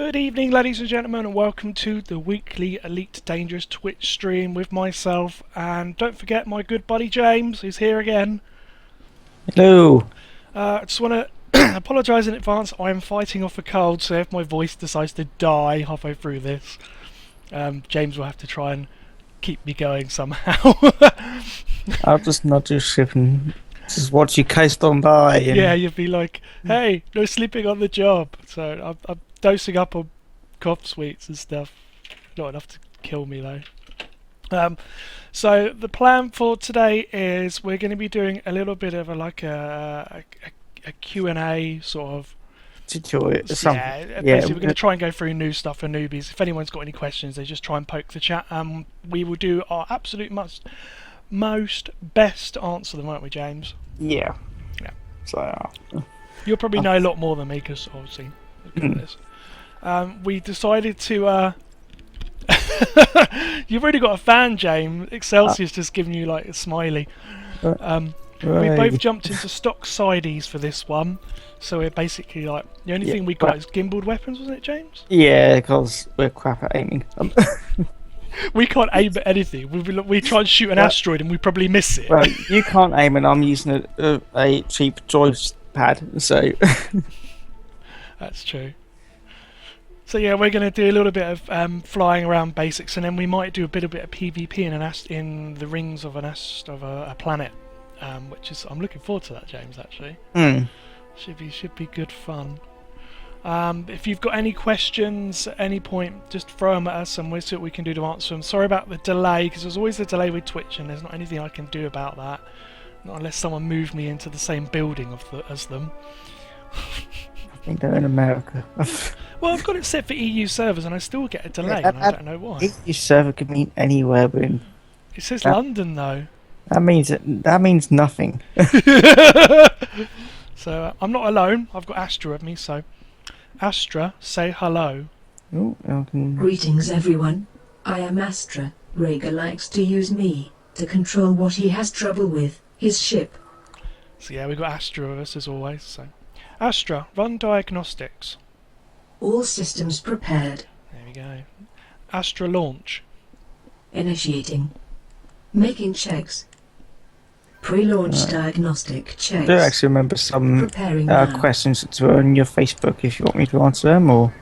Good evening, ladies and gentlemen, and welcome to the weekly Elite Dangerous Twitch stream with myself. And don't forget my good buddy James, who's here again. Hello. I just want to apologise in advance. I am fighting off a cold, so if my voice decides to die halfway through this, James will have to try and keep me going somehow. I'll just nod your ship and just watch you coast on by. And... Yeah, you'd be like, hey, no sleeping on the job. So I'm dosing up on cough sweets and stuff. Not enough to kill me though. So the plan for today is we're going to be doing a little bit of a Q&A sort of tutorial. Yeah, basically we're going to try and go through new stuff for newbies. If anyone's got any questions, they just try and poke the chat. We will do our absolute most best to answer them, won't we, James? Yeah. Yeah. So you'll probably know a lot more than me because obviously this. We decided to. You've already got a fan, James. Excelsior's just giving you like a smiley. We both jumped into stock sideys for this one, so we're basically like the only thing we got is gimbaled weapons, wasn't it, James? Yeah, because we're crap at aiming. We can't aim at anything. We try and shoot an asteroid and we probably miss it. Well, you can't aim, and I'm using a cheap joypad, so. That's true. So yeah, we're going to do a little bit of flying around basics, and then we might do a bit of PvP in the rings of a planet, which is I'm looking forward to that, James. Actually, should be good fun. If you've got any questions at any point, just throw them at us, and we'll see what we can do to answer them. Sorry about the delay, because there's always a delay with Twitch, and there's not anything I can do about that, not unless someone moved me into the same building as them. I think they're in America. Well, I've got it set for EU servers, and I still get a delay, and I don't know why. EU server could mean anywhere, but It says London, though. That means nothing. So I'm not alone. I've got Astra with me, so Astra, say hello. Oh, Greetings, everyone. I am Astra. Rega likes to use me to control what he has trouble with, his ship. So yeah, we've got Astra with us as always. So Astra, run diagnostics. All systems prepared. There we go. Astra launch. Initiating. Making checks. Pre-launch diagnostic checks. I do actually remember some questions that were on your Facebook. If you want me to answer them, or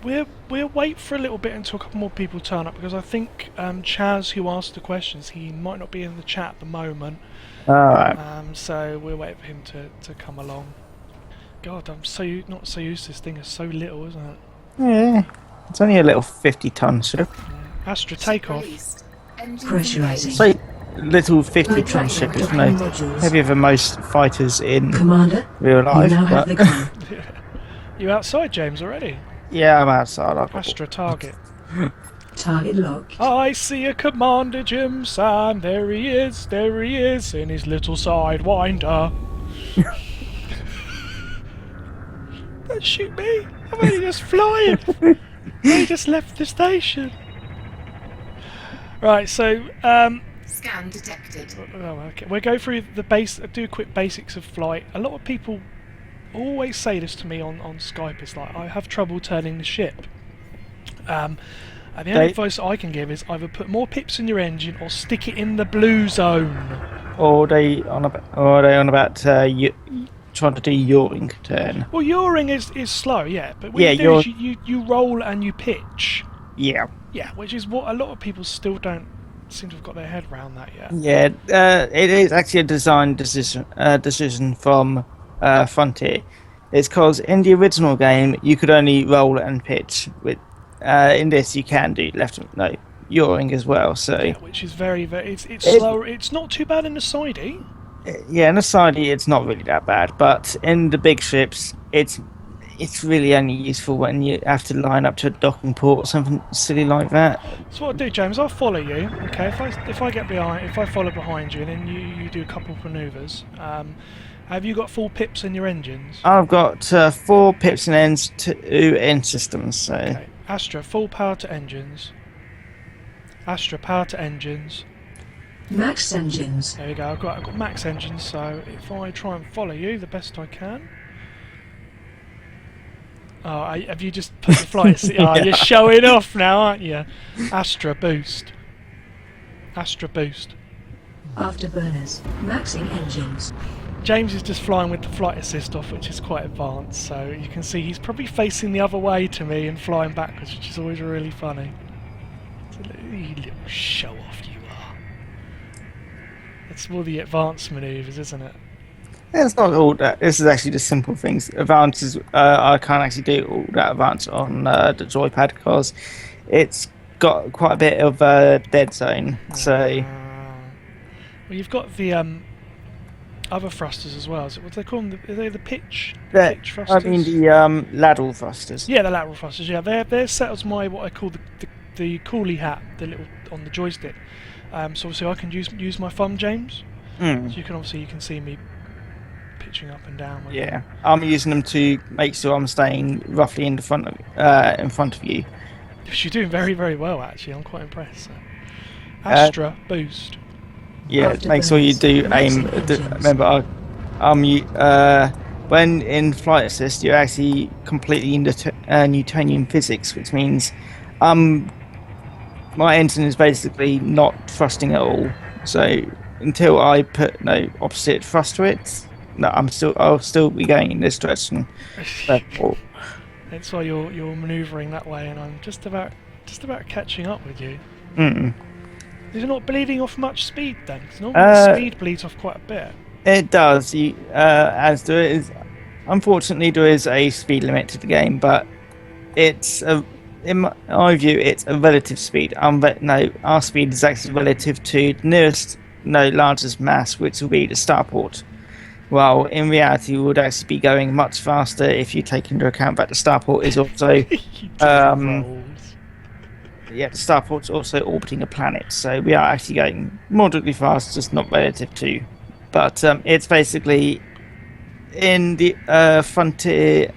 we'll wait for a little bit until a couple more people turn up, because I think Chaz, who asked the questions, he might not be in the chat at the moment. So we'll wait for him to come along. God, I'm not so used to this thing. It's so little, isn't it? Yeah, it's only a little 50-ton ship. Astra takeoff. Pressurizing. So little 50-ton ship is no heavier than most fighters in Commander, real life. you now have the gun. You outside, James, already? Yeah, I'm outside. Astra target. Target locked. I see a Commander Jim Sam. There he is in his little sidewinder. Don't shoot me! I'm only just flying! I just left the station. Right, so scan detected. Oh, okay. We'll go through the do quick basics of flight. A lot of people always say this to me on Skype. It's like, I have trouble turning the ship. And the only advice I can give is either put more pips in your engine or stick it in the blue zone. Or are they on about trying to do yawing turn? Well, yawing is slow, yeah. But what you do is you roll and you pitch. Yeah. Yeah, which is what a lot of people still don't seem to have got their head around that yet. Yeah, it is actually a design decision from Frontier. It's because in the original game you could only roll and pitch. With in this you can do yawing as well. So yeah, which is very it's slower. It's not too bad in the sidey. Yeah, in the sidey it's not really that bad, but in the big ships it's really only useful when you have to line up to a docking port or something silly like that. So what I'll do, James, I'll follow you. Okay, if I follow behind you, and then you do a couple of manoeuvres. Have you got full pips in your engines? I've got 4 pips and ends, 2 end systems. So okay. Astra, full power to engines. Astra, power to engines. Max engines. There we go. I've got max engines. So if I try and follow you the best I can. Oh, have you just put the flight? Oh, Yeah. you're showing off now, aren't you? Astra boost. Astra boost. Afterburners. Maxing engines. James is just flying with the flight assist off, which is quite advanced, so you can see he's probably facing the other way to me and flying backwards, which is always really funny. You little show-off you are. That's more the advanced manoeuvres, isn't it? It's not all that. This is actually just simple things. Advances, I can't actually do all that advanced on the joypad because it's got quite a bit of dead zone. So Well, you've got the other thrusters as well. Is it, what do they call them? Are they the pitch? Pitch I thrusters? mean the lateral thrusters. Yeah, the lateral thrusters. Yeah, they're set as my what I call the coolie hat, the little on the joystick. So obviously I can use my thumb, James. Mm. So you can see me pitching up and down. With Yeah, them. I'm using them to make sure I'm staying roughly in front of you. You're doing very, very well, actually. I'm quite impressed. So. Astra boost. Yeah, make sure you do aim. Remember, when in flight assist, you're actually completely in Newtonian physics, which means my engine is basically not thrusting at all. So until I put no opposite thrust to it, no, I'll still be going in this direction. Therefore, That's why you're manoeuvring that way, and I'm just about catching up with you. mm. You're not bleeding off much speed then, because normally the speed bleeds off quite a bit. It does. As there is, unfortunately, there is a speed limit to the game, but it's in my view, it's a relative speed. Our speed is actually relative to the nearest, largest mass, which will be the starport. Well, in reality, we would actually be going much faster if you take into account that the starport is also, the starport's also orbiting a planet. So we are actually going moderately fast, just not relative to. But it's basically in the Frontier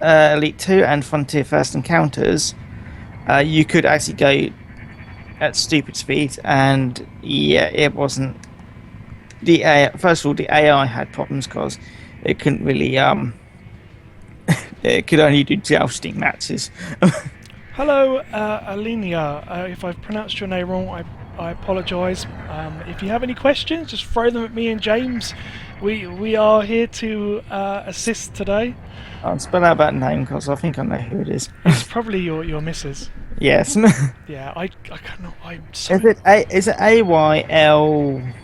Elite 2 and Frontier First Encounters, you could actually go at stupid speeds, and it wasn't. First of all, the AI had problems because it couldn't really. It could only do jousting matches. Hello, Alenia. If I've pronounced your name wrong, I apologise. If you have any questions, just throw them at me and James. We are here to assist today. I'll spell out that name because I think I know who it is. It's probably your missus. Yes. Yeah, I can't. I'm so. Is it AYL?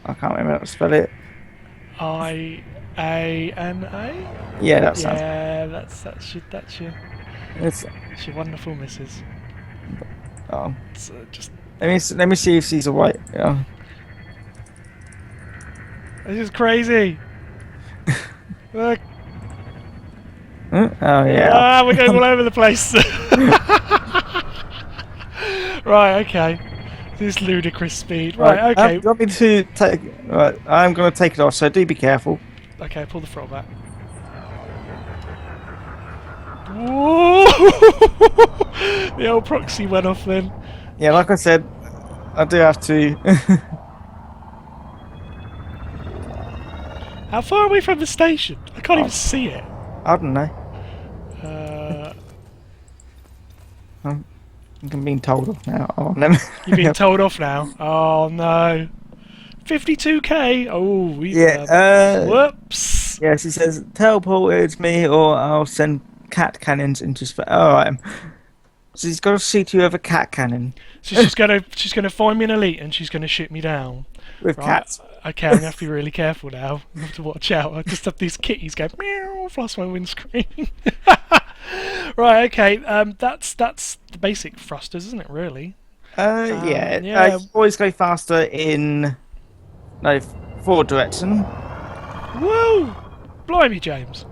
I can't remember how to spell it. IANA? Yeah, that sounds. Yeah, that's your It's, your wonderful missus. oh, It's, just let me see if she's alright. Yeah. this is crazy. Look. Oh yeah. Ah, we're going all over the place. Right, okay. This ludicrous speed. Right, okay. Do you want me to take? Right, I'm going to take it off. So do be careful. Okay, pull the throttle back. Whoa! The old proxy went off then. Yeah, like I said, I do have to. How far away from the station? I can't even see it. I don't know. I'm being told off now. Oh, let me. You're being told off now. Oh no. 52k. Oh, we. Whoops. Yeah, she says, teleport me or I'll send cat cannons into space. Alright. So she's got to shoot you with a cat cannon. So she's gonna find me an elite and she's gonna shoot me down. With Right. cats. Okay, I'm gonna have to be really careful now. I have to watch out. I just have these kitties go meow across my windscreen. Right, okay. That's the basic thrusters, isn't it? Really. Yeah. yeah. You always go faster in forward direction. Woo! Blimey, James.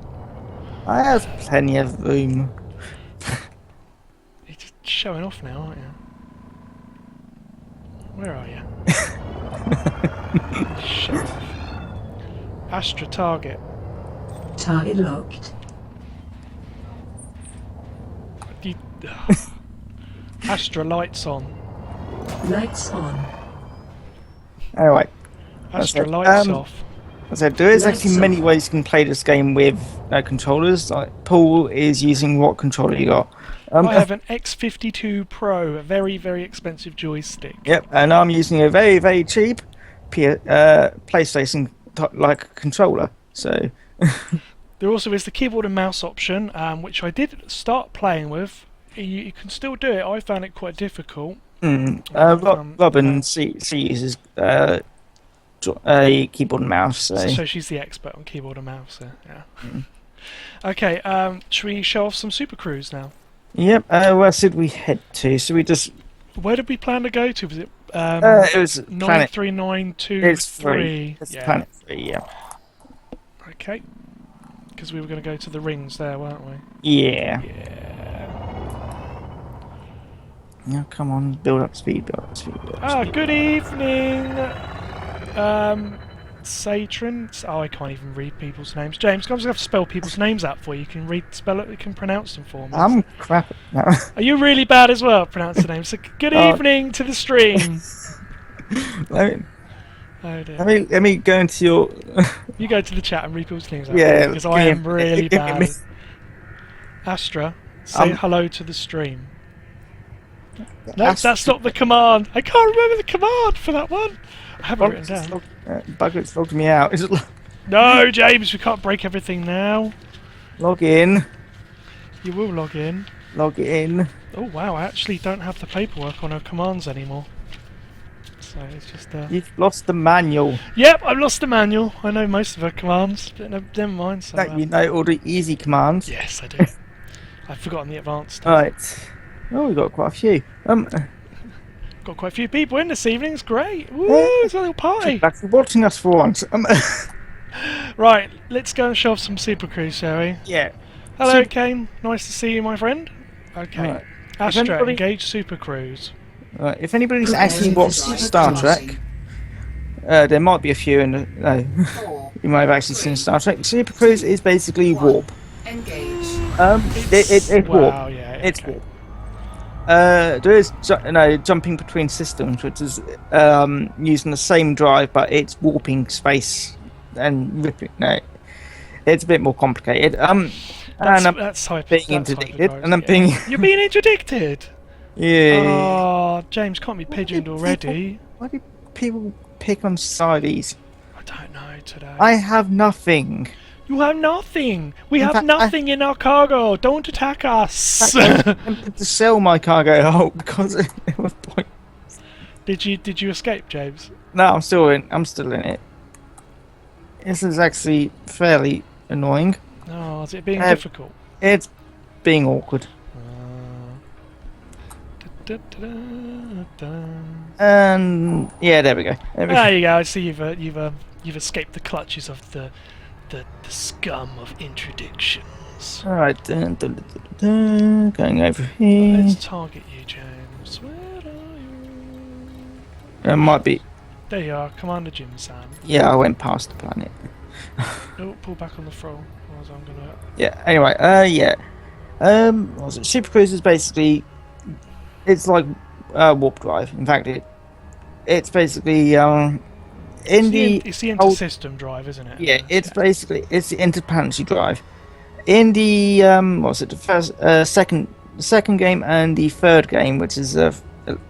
I have plenty of room. You're just showing off now, aren't you? Where are you? Show off. Astra target. Target locked. You, Astra lights on. Lights on. Anyway. Astra Okay, lights off. I said there is actually Lights many off. ways you can play this game with controllers. Like Paul is using what controller you got? I have an X52 Pro, a very, very expensive joystick. Yep, and I'm using a very, very cheap PlayStation like controller. So There also is the keyboard and mouse option, which I did start playing with. You can still do it. I found it quite difficult. Robin she uses a keyboard and mouse. So she's the expert on keyboard and mouse. Yeah. Okay. Should we show off some Super Cruise now? Yep. Where should we head to? Should we just? Where did we plan to go to? Was it It was planet. 93923? It's 3. It's planet 3. Yeah. Okay. Because we were going to go to the rings there, weren't we? Yeah. Yeah. Now come on, build up speed, build up speed. Build up speed. Good evening, Satron. Oh, I can't even read people's names. James, I'm just going to have to spell people's names out for you. You can spell it, you can pronounce them for me. I'm crap. No. Are you really bad as well, pronouncing names? So, good evening to the stream. Oh dear. Let me go into your. You go to the chat and read people's names out Yeah, because I am really bad. Astra, say hello to the stream. No, Astra. that's not the command. I can't remember the command for that one. I have it written down. Bugger's logged me out. Is it No, James, we can't break everything now. log in? You will log in. Log in. Oh wow, I actually don't have the paperwork on our commands anymore. So it's just You've lost the manual. Yep, I've lost the manual. I know most of our commands, but never mind. So, You know all the easy commands. yes, I do. I've forgotten the advanced stuff. Right. Oh, we've got quite a few. Got quite a few people in this evening. It's great. Woo! Yeah. It's a little party. Back for watching us for once. Right, let's go and show off some Super Cruise, shall we? Yeah. Hello, Kane. Nice to see you, my friend. Okay. Right. Astra, anybody- engage Super Cruise. Right. If anybody's actually watched Star Trek, there might be a few. No, 4. you might have actually seen Star Trek. Super Cruise is basically warp. Engage. It's warp. Wow, yeah. It's okay. warp. There is jumping between systems, which is using the same drive, but it's warping space and ripping. No, it's a bit more complicated. And I'm That's hyper. being that's interdicted, hyper, and I'm yeah. being You're being interdicted. yeah. Oh, James can't be pigeoned already. Why do people pick on Saudis? I don't know today. I have nothing. You have nothing. We In have fact, nothing in our cargo. Don't attack us. I'm tempted to sell my cargo out because it was point. Did you escape, James? No, I'm still in it. This is actually fairly annoying. Oh, is it being Uh, difficult? It's being awkward. And yeah, there we go. There you go. I see you've escaped the clutches of the scum of interdictions. All right, going over here. Let's target you, James. Where are you? It might be. There you are, Commander Jim-san. Yeah, I went past the planet. Oh, pull back on the throttle. Otherwise I'm gonna. Yeah. Anyway, yeah. What was it? Super Cruise is basically, it's like warp drive. In fact, it's basically It's the old- inter-system drive, isn't it? Yeah, it's basically the interplanetary drive. In the what's it? The first, second game and the third game, which is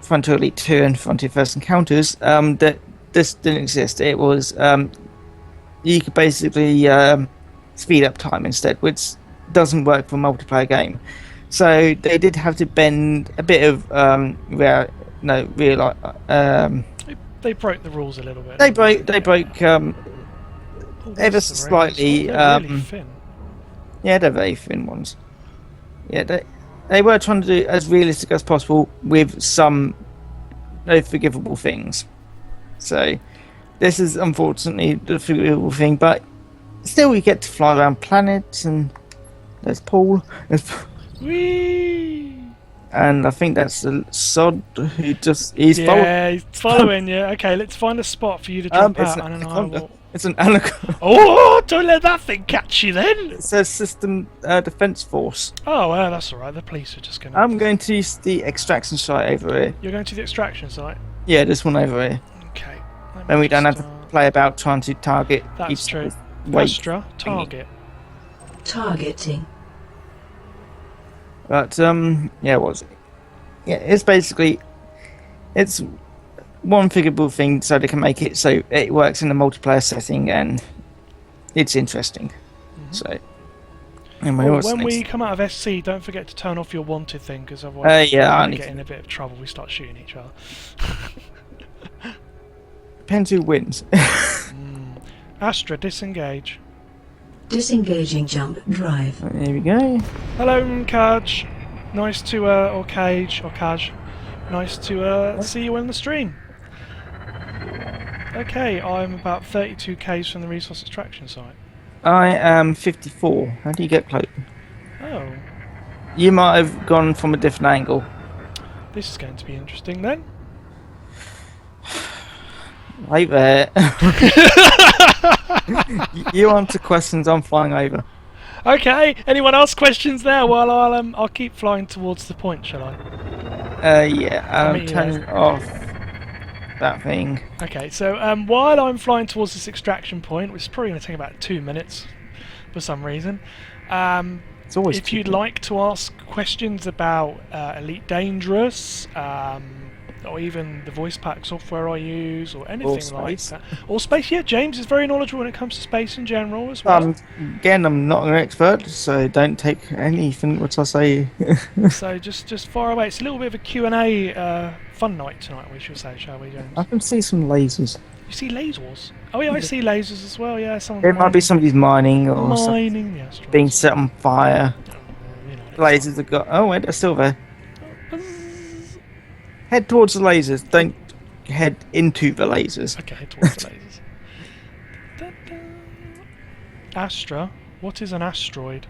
Frontier Elite 2 and Frontier First Encounters, that this didn't exist. It was you could basically speed up time instead, which doesn't work for a multiplayer game. So they did have to bend a bit of They broke the rules a little bit. They broke Oh, ever what's so the slightly, range? They're really thin. yeah, they're very thin ones. Yeah, they were trying to do as realistic as possible with some no forgivable things. So this is unfortunately the forgivable thing, but still you get to fly around planets, and there's Paul, Whee! and I think that's the Sod who he's following. Yeah, he's following you. Okay, let's find a spot for you to jump It's out, an and then I anaconda. will. It's an anaconda. Oh, don't let that thing catch you then. It says System Defense Force. Oh, well, that's alright. The police are just gonna. I'm going to use the extraction site over here. You're going to the extraction site. Yeah, this one over here. Okay. let me Then we just don't have to start- play about trying to target That's each true. weight Astra, thingy. target. Targeting. But yeah, what was it? Yeah, it's basically it's one figurable thing, so they can make it so it works in a multiplayer setting, and it's interesting. So, anyway, Oh, what's when we next? come out of SC, don't forget to turn off your wanted thing, because otherwise Yeah, I we need get to- in a bit of trouble. We start shooting each other. Depends who wins. Astra, disengage. Disengaging jump drive. There we go. Hello, Kaj. Nice to, or Cage, or Kaj. Nice to see you on the stream. Okay, I'm about 32 k's from the resource extraction site. I am 54. How do you get close? Oh, You might have gone from a different angle. this is going to be interesting then. Right there. You answer questions, I'm flying over. Okay, anyone else questions there? While I'll keep flying towards the point, shall I? Yeah, I'll meet you turning off that thing. Okay, so while I'm flying towards this extraction point, which is probably going to take about 2 minutes for some reason, It's always if you'd like to ask questions about Elite Dangerous, or even the voice pack software I use, or anything like space. that, or space, yeah, James is very knowledgeable when it comes to space in general as well. Again, I'm not an expert, so don't take anything what I say. So just far away. It's a little bit of a Q&A fun night tonight, we should say, shall we, James? I can see some lasers. You see lasers? Oh yeah, I see lasers as well. Yeah, someone's It might be somebody's mining or something mining the asteroids. being set on fire. You know, Lasers have got. Oh wait, they're still there. Head towards the lasers. Don't head into the lasers. Okay, head towards the lasers. Da-da. Astra. What is an asteroid?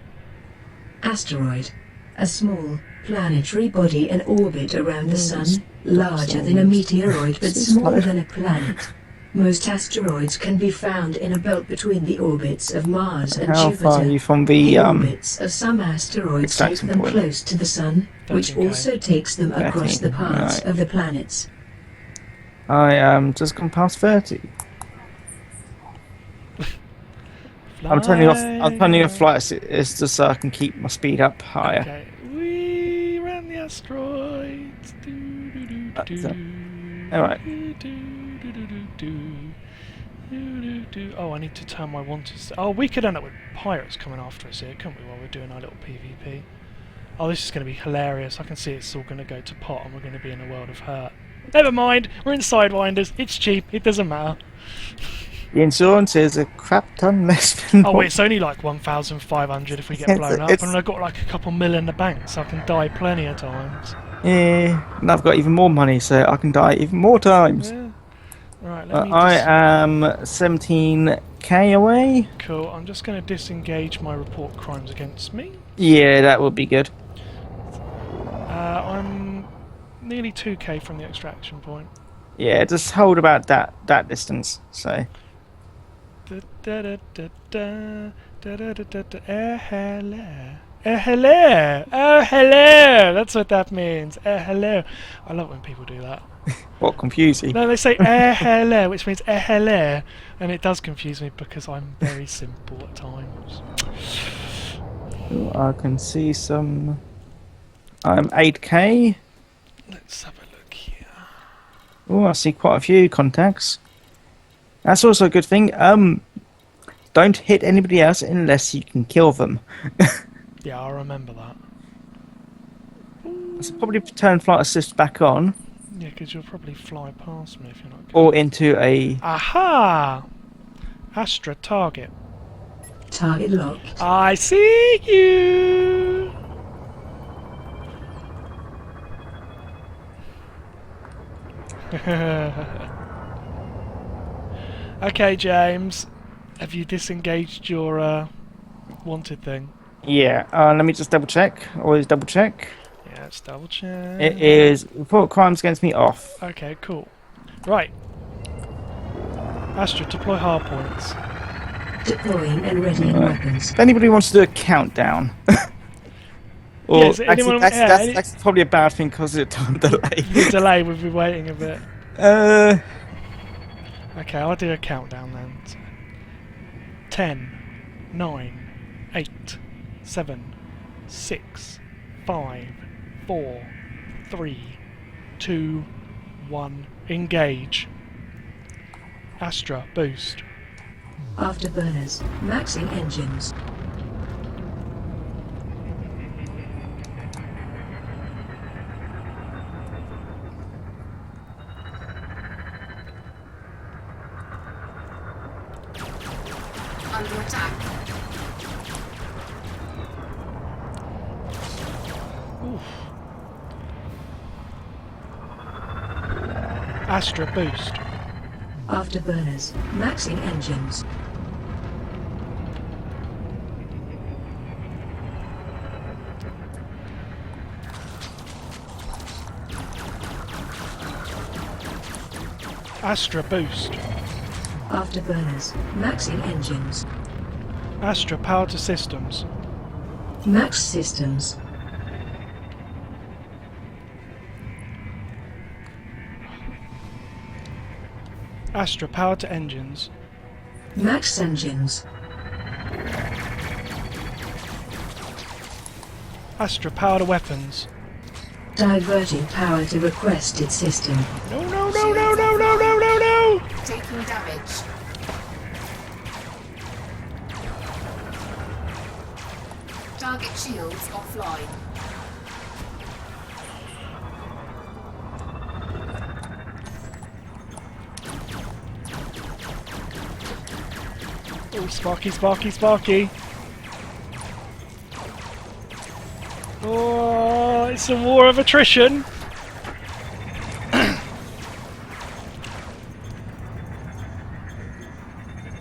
Asteroid. A small, planetary body in orbit around the Sun, larger than a meteoroid but smaller than a planet. Most asteroids can be found in a belt between the orbits of Mars and How Jupiter. far are you from The the orbits of some asteroids take extraction them point? close to the Sun, which 13K. also takes them across 13, the paths right. of the planets. I am just gone past 30. I'm turning off flight assist just so I can keep my speed up higher. Okay, we ran the asteroids. That's it. Alright. Oh, I need to turn my wanted. Oh, we could end up with pirates coming after us here, couldn't we? While we're doing our little PvP. Oh, this is going to be hilarious. I can see it's all going to go to pot, and we're going to be in a world of hurt. Never mind. We're in Sidewinders. It's cheap. It doesn't matter. The insurance is a crap ton less than. Oh, it's only like 1,500 if we get Yes, blown up, it's- and I've got like a couple mil in the bank, so I can die plenty of times. Yeah, and I've got even more money, so I can die even more times. Yeah. Right, let me I am 17k away. Cool. I'm just going to disengage my report crimes against me. Yeah, that would be good. I'm nearly 2k from the extraction point. Yeah, just hold about that distance. So Da-da-da-da-da, da-da-da-da-da, hello. Hello! Oh, hello! That's what that means. Hello. I love when people do that. what confuse you? No, they say hello, which means hello, and it does confuse me because I'm very simple at times. I can see some. I'm 8k. Let's have a look here. Oh, I see quite a few contacts. That's also a good thing. Don't hit anybody else unless you can kill them. Yeah, I remember that. So probably turn flight assist back on Yeah, because you'll probably fly past me if you're not. or into a. Aha! Astra target. Target locked. I see you! Okay, James. Have you disengaged your wanted thing? Yeah. Let me just double check. Always double check. Yeah, let's double check. It is report crimes against me off. Okay, cool. Right. Astra, deploy hard points. Deploying and readying weapons. If anybody wants to do a countdown. Or Yes, anyone- yeah, any- that's probably a bad thing because of the time delay. The delay, we've been waiting a bit. Okay, I'll do a countdown then. 10, 9, 8, 7, 6, 5, 4, 3, 2, 1. Engage. Astra, boost. Afterburners. Maxing engines. Under attack. Oof. Astra, boost. Afterburners. Maxing engines. Astra, boost. Afterburners. Maxing engines. Astra, power to systems. Max systems. Astra, power to engines. Max engines. Astra, power to weapons. Diverting power to requested system. No, no, no, no, no, no, no, no, no! Taking damage. Target shields offline. Oh, Sparky, Sparky, Sparky! Oh, it's a war of attrition!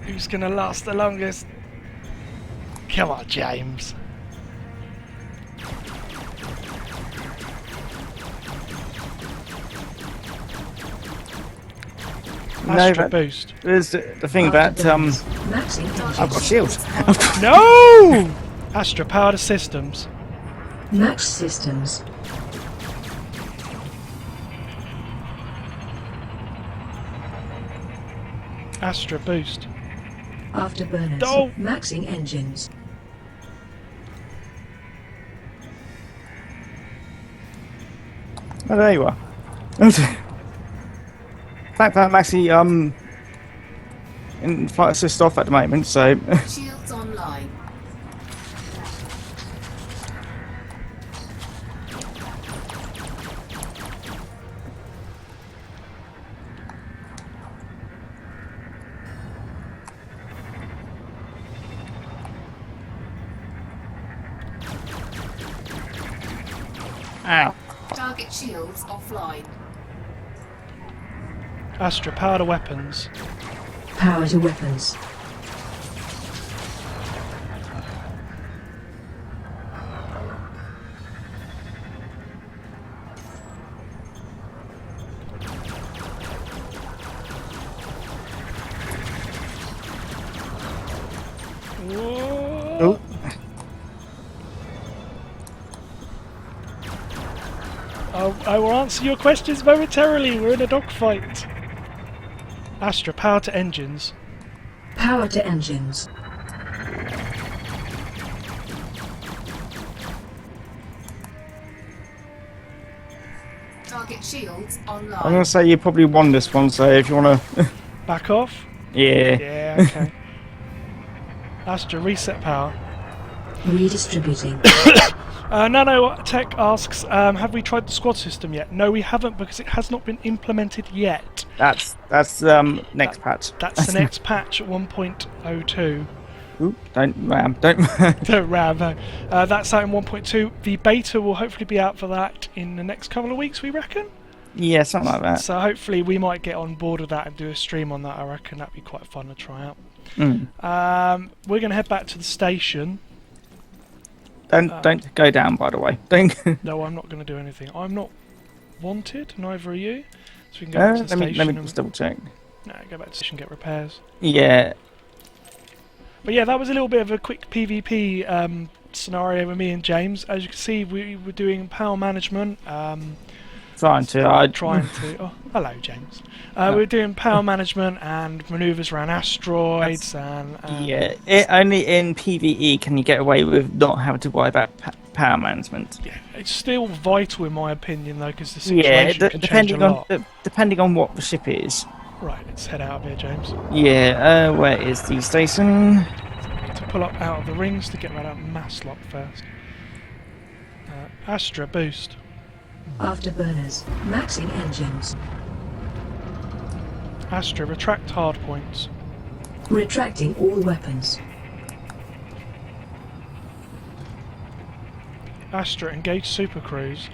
Who's gonna last the longest? Come on, James. No, Astra but boost. there's the thing about Maxing engines. I've got shields. No! Astra, power to systems. Max systems. Astra boost. Afterburners. No. Maxing engines. Oh, there you are. Fact that I'm actually in flight assist off at the moment, so Shields online. ow. Target shields offline. Astra, power to weapons. Power to weapons. Oh, I will answer your questions momentarily. We're in a dogfight. Astra, power to engines. Power to engines. Target shields I'm online. gonna say you probably won this one, so if you wanna, Back off. yeah. Yeah, okay. Astra, reset power. Redistributing. Nano Tech asks, have we tried the squad system yet? No, we haven't because it has not been implemented yet. That's next patch. That's the next patch at 1.02. Ooh, don't ram, don't. Don't ram. That's out in 1.2. The beta will hopefully be out for that in the next couple of weeks, we reckon. Yeah, something like that. So hopefully we might get on board with that and do a stream on that. I reckon that'd be quite fun to try out. We're going to head back to the station. Don't go down, by the way. Don't. No, I'm not going to do anything. I'm not wanted, neither are you. So we can go back to the station. let me and- just double check. No, go back to the station and get repairs. Yeah. But yeah, that was a little bit of a quick PvP scenario with me and James. As you can see, we were doing power management. Trying to. Trying to. Oh, hello, James. We're doing power management and manoeuvres around asteroids and. Yeah, only in PvE can you get away with not having to worry about power management. Yeah, it's still vital in my opinion, though, because the situation Yeah, can change a depending lot. on depending on what the ship is. Right, let's head out of here, James. Yeah, where is the station? Need to pull up out of the rings to get rid of that mass lock first. Astra boost. Afterburners. Maxing engines. Astra retract hard points. Retracting all weapons. Astra engage super cruise.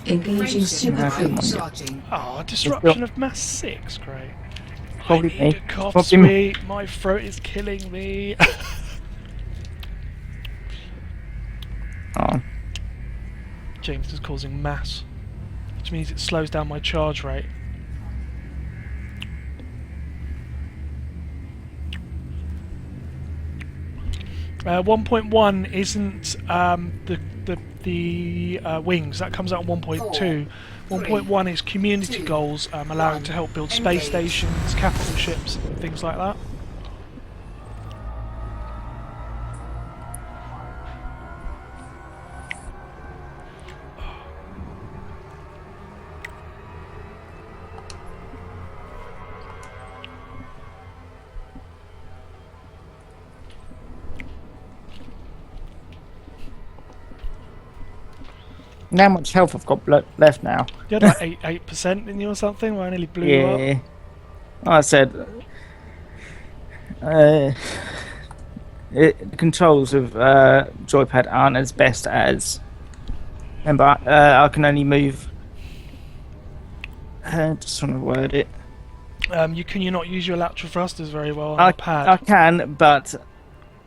Engaging super Yeah. cruise. Charging. Oh, disruption of mass 6, great. Probably I need me. a cough Probably me. sweet. My throat is killing me. Oh, James is causing mass, which means it slows down my charge rate. Uh, 1.1 isn't the wings. That comes out in 1.2. 1.1 is community goals, allowing to help build space stations, capital ships, and things like that. how much health I've got left now? You had like 8% in you or something, where I nearly blew you up. Yeah, I said. The controls of joypad aren't as best as. Remember, I can only move. Just trying to word it. Can you not use your lateral thrusters very well on I the pad? can, but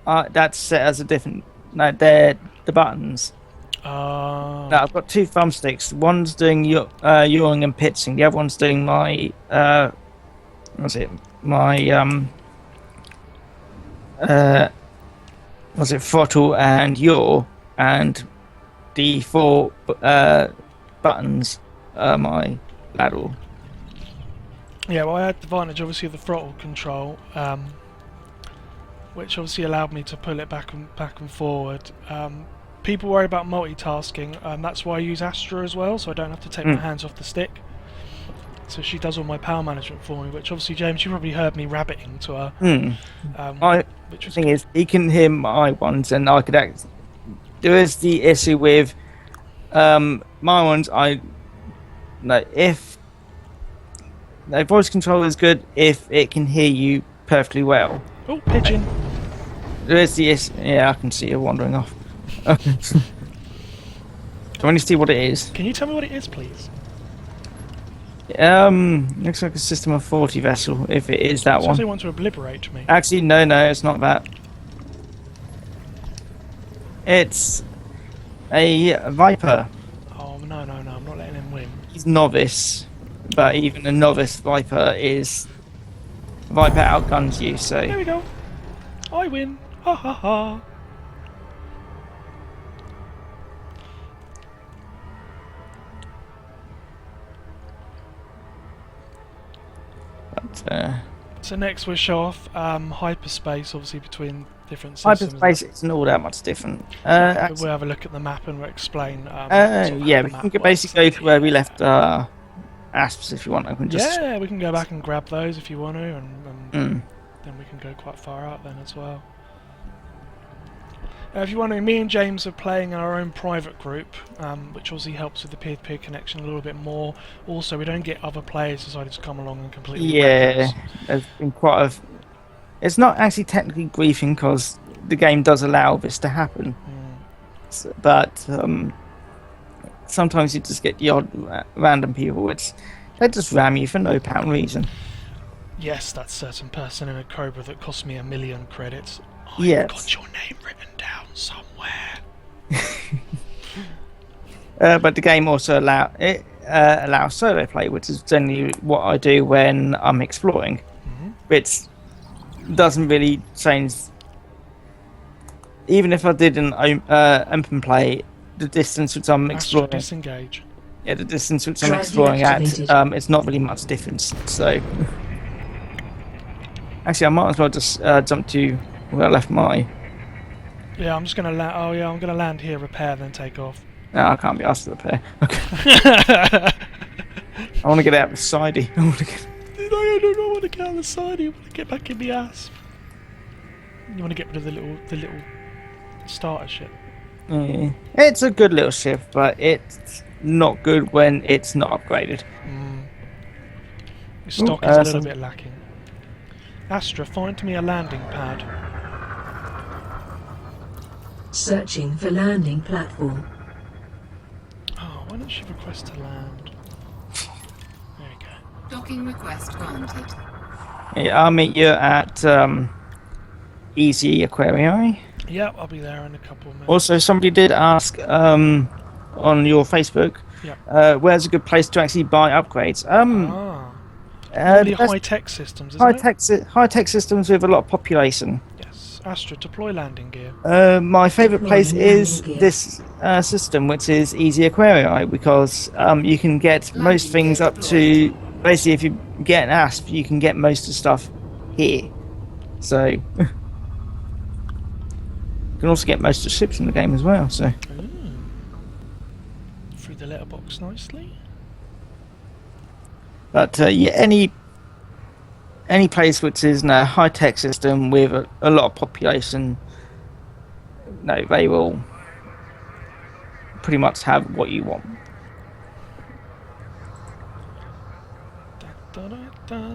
that's set as a different. No, they're the buttons. No, I've got two thumbsticks. One's doing yawing and pitching. The other one's doing my what's it? My was it throttle and yaw, and the four buttons are my lateral. Yeah, well, I had the advantage, obviously, of the throttle control, which obviously allowed me to pull it back and forward. People worry about multitasking, that's why I use Astra as well, so I don't have to take my hands off the stick. So she does all my power management for me, which obviously, James, you probably heard me rabbiting to her. Which was The thing is, he can hear my ones, and I could act. There is the issue with my ones. If the voice control is good, if it can hear you perfectly well. Oh, pigeon. There is the issue. Yeah, I can see you wandering off. Okay. So when you see what it is, Can you tell me what it is, please? looks like a system of 40 vessel. If it is that So one. they want to obliterate me. Actually, no, it's not that. It's a Viper. Oh, no, I'm not letting him win. He's novice, but even a novice Viper outguns you. There So we go. I win. Ha ha ha. So next we'll show off hyperspace, obviously between different systems. hyperspace isn't all that much different. We'll have a look at the map and we'll explain. Sort of Yeah, how we the can map basically works. go to where we left asps if you want. I can just. Yeah, we can go back and grab those if you want to, and Mm. then we can go quite far out then as well. If you're wondering, me and James are playing in our own private group, which obviously helps with the peer-to-peer connection a little bit more. Also, we don't get other players decided to come along and completely wreck Yeah, us. there's been quite a. It's not actually technically griefing because the game does allow this to happen, but sometimes you just get the odd random people which they just ram you for no apparent reason. Yes, that certain person in a Cobra that cost me 1 million credits. I've Yes. got your name written down somewhere. But the game also allows solo play, which is generally what I do when I'm exploring, which doesn't really change. Even if I did an open play, the distance which I'm Astro exploring. disengage. Yeah, the distance which I'm Drive exploring at, deactivated. it's not really much difference. So, actually, I might as well just jump to where I left my. Yeah, I'm just gonna land. Oh yeah, I'm gonna land here, repair, then take off. No, I can't be asked to repair. Okay, I want to get out of the sidey. I want to get. I don't want to get on the side. You want to get back in the ass. You want to get rid of the little starter ship. Yeah. It's a good little ship, but it's not good when it's not upgraded. Your stock is a little some- bit lacking. Astra, find me a landing pad. Searching for landing platform. Oh, why don't you request to land? There you go. Docking request granted. Yeah, I'll meet you at Easy Aquarii. Yep, I'll be there in a couple of minutes. Also, somebody did ask on your Facebook, Yep. where's a good place to actually buy upgrades? Normally the best high-tech systems, isn't it? high-tech systems with a lot of population. Yes. Astra, deploy landing gear. My favourite place Deploying is landing gear. this system, which is Easy Aquarii, because you can get most Landing things gear up to. Basically, if you get an ASP, you can get most of the stuff here. So. You can also get most of the ships in the game as well. So. Through the letterbox nicely. But yeah, any place which is a high-tech system with a lot of population, no, they will pretty much have what you want. Da, da, da.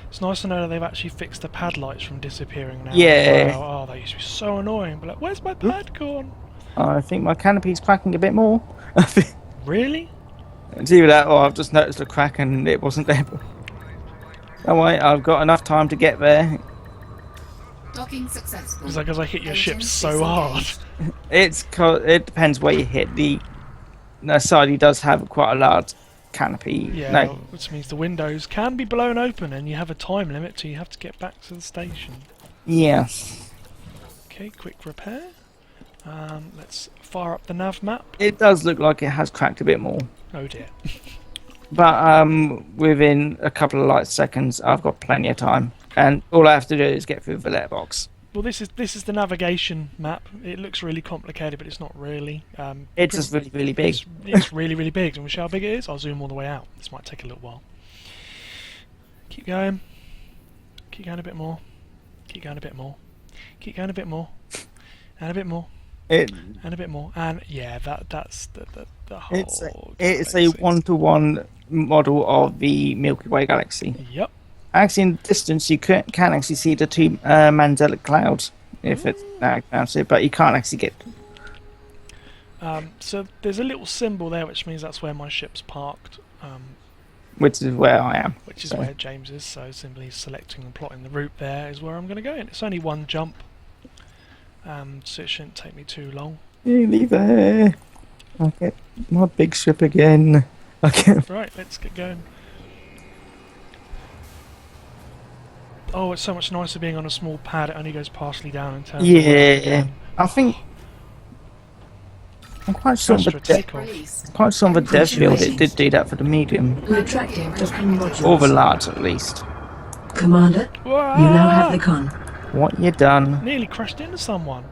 It's nice to know that they've actually fixed the pad lights from disappearing now. Yeah. Wow. Oh, they used to be so annoying. But like, where's my pad gone? I think my canopy's cracking a bit more. Really? It's either that or I've just noticed a crack and it wasn't there. Don't worry, I've got enough time to get there. Docking successful. It's like as I hit your ship Engines so hard. disengaged. It depends where you hit. The side does have quite a large canopy. Yeah, No, which means the windows can be blown open and you have a time limit so you have to get back to the station. yeah. Okay, quick repair. Let's fire up the nav map. It does look like it has cracked a bit more. Oh dear. But within a couple of light seconds, I've got plenty of time, and all I have to do is get through the letterbox. Well, this is the navigation map. It looks really complicated, but it's not really. It's just really, really big. It's really, really big. And we show how big it is. I'll zoom all the way out. This might take a little while. Keep going. Keep going a bit more. Keep going a bit more. Keep going a bit more. And a bit more. It And a bit more. And yeah, that's the whole. it's a one-to-one model of the Milky Way galaxy. Yep. Actually, in the distance, you can actually see the two Mandelic clouds, if it's pronounced it, but you can't actually get. So there's a little symbol there, which means that's where my ship's parked. Which is where I am. Which is So. where James is, so simply selecting and plotting the route there is where I'm going to go. And it's only one jump, so it shouldn't take me too long. Nearly there. I'll get my big ship again. Okay. Right, let's get going. Oh, it's so much nicer being on a small pad. It only goes partially down and turns around Yeah, again. I think I'm quite sure Astra, the take off. Released. quite sure the dev build it did do that for the medium Retracting docking modules. or the large at least. Commander, you now have the con. What you done? Nearly crashed into someone.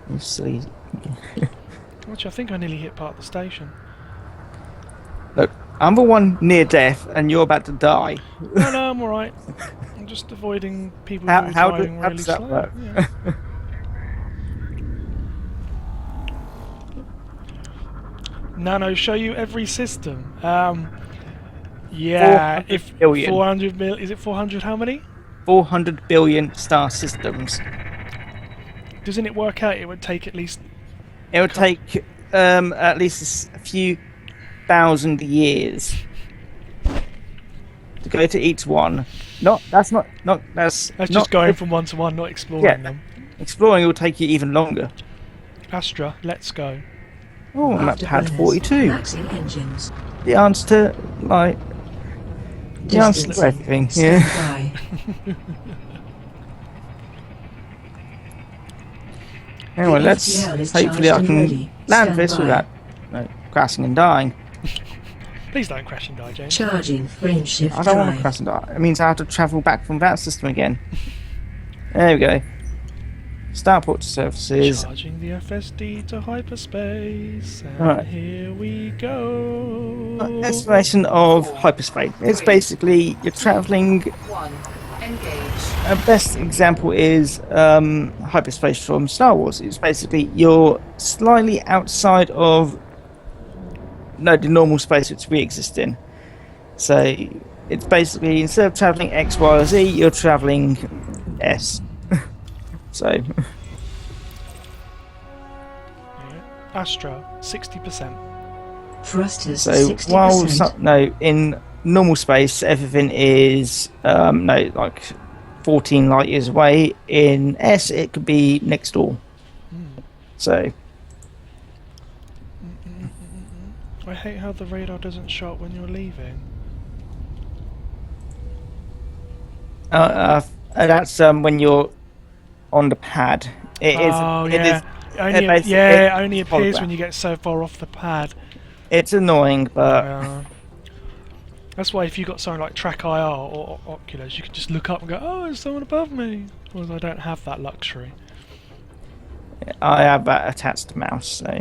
You silly. Actually, I think I nearly hit part of the station. Look, I'm the one near death, and you're about to die. No, I'm alright. I'm just avoiding people How- who are how driving really does that slow. work? Yeah. Nano, show you every system. Yeah, 400 if billion. 400 mil, is it 400? How many? 400 billion star systems. Doesn't it work out? It would take at least. It would take at least a few thousand years to go to each one. That's That's not just going from one to one, not exploring Yeah. them. exploring. Will take you even longer. Astra, let's go. Oh, I'm at pad Afterburners. 42. Maxing engines. The answer to the answer to Distance. everything. Stand Yeah. by. Anyway, The let's ATL is hopefully I charged and can ready. land Stand this by. without. No. crashing and dying. Please don't crash and die, James. Charging frameshift I don't want to drive. crash and die. It means I have to travel back from that system again. There we go. Starport to services. Charging the FSD to hyperspace, and Right. here we go. Exploration of hyperspace. It's basically you're traveling. 1. Engage. A best example is hyperspace from Star Wars. It's basically you're slightly outside of the normal space which we exist in. So it's basically instead of traveling X, Y, or Z, you're traveling S. So Yeah. Astra, 60%. Thrusters so 60%. while in normal space everything is like 14 light years away. In S it could be next door. So I hate how the radar doesn't show up when you're leaving. that's when you're on the pad. Oh, It yeah. is. It only appears hologram. when you get so far off the pad. It's annoying, but That's why if you got something like Track IR or Oculus, you can just look up and go, oh, there's someone above me. Whereas I don't have that luxury. I have that attached to mouse. So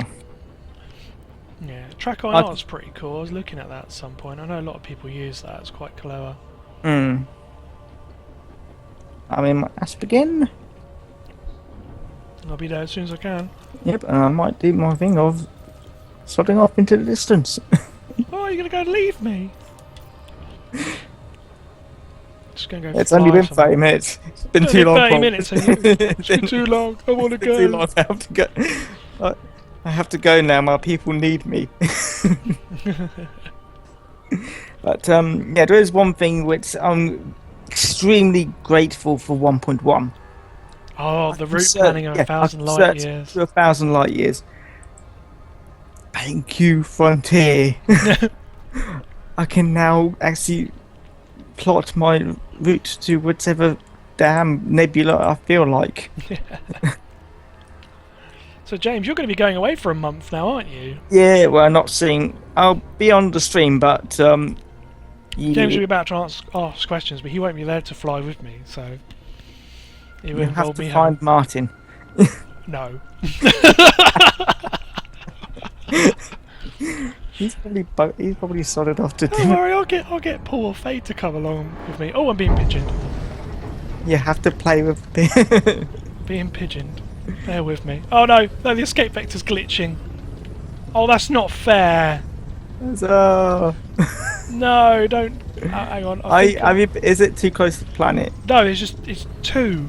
Yeah, Track IR is pretty cool. I was looking at that at some point. I know a lot of people use that. It's quite clever. I'm in my Asp again. I'll be there as soon as I can. Yep, and I might do my thing of sodding off into the distance. Oh, you're gonna go and leave me? Just gonna go. It's fly only been somewhere. 30 minutes. It's been It's too only long. 30 Paul. minutes. It's been too long. I want to It's too go. long. I have to go. I have to go now. My people need me. But yeah, there is one thing which I'm extremely grateful for 1.1. Oh, the route Search- planning of yeah, 1,000 I light searched years. for 1,000 light years. Thank you, Frontier. I can now actually plot my route to whichever damn nebula I feel like. So, James, you're going to be going away for a month now, aren't you? Yeah, well, not seeing. I'll be on the stream, but James will be about to ask questions, but he won't be there to fly with me, so it will you have involve to me find Martin. No. He's probably sodded off to Don't do. worry, I'll get Paul or Fade to come along with me. Oh, I'm being pigeoned. You have to play with the. Being pigeoned. Bear with me. Oh no, the escape vector's glitching. Oh, that's not fair. So, No, don't. Hang on. is it too close to the planet? No, it's two.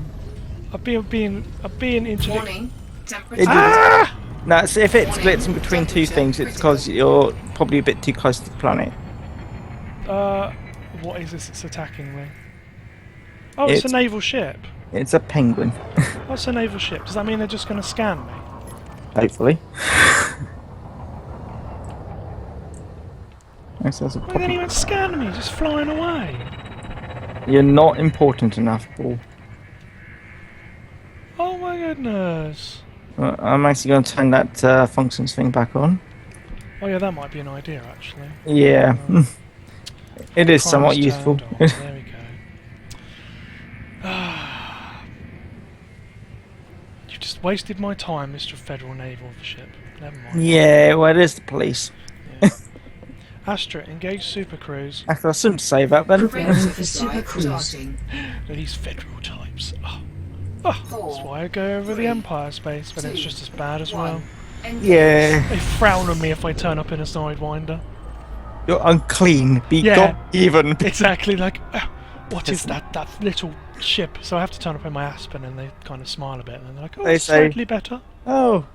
I've been into the. Warning. Temperature. It Ah! No, so if it's blitzing between two things, it's because you're probably a bit too close to the planet. What is this? It's attacking me. Oh, it's a It's- naval ship. It's a penguin, Oh, it's a naval ship. Does that mean they're just going to scan me? hopefully. Yes, that's a Why didn't even scan me? Just flying away. You're not important enough, Paul. Oh my goodness. I'm actually going to turn that functions thing back on. Oh yeah, that might be an idea actually. Yeah, it is Comms somewhat turned useful. on. There we go. You just wasted my time, Mr. Federal Naval Ship. Never mind. Yeah, well, it is the police. Astra, engage Super Cruise. Actually, I shouldn't say that, but Preparing for Drive Super Cruise. starting. These federal types. Oh, that's why I go over the Empire space, but it's just as bad as well. Engage. yeah, They frown on me if I turn up in a Sidewinder. you're unclean. Be Yeah. God even. Exactly, like, what is that little ship? So I have to turn up in my Aspen and they kind of smile a bit and they're like, oh, They it's say- slightly better. Oh.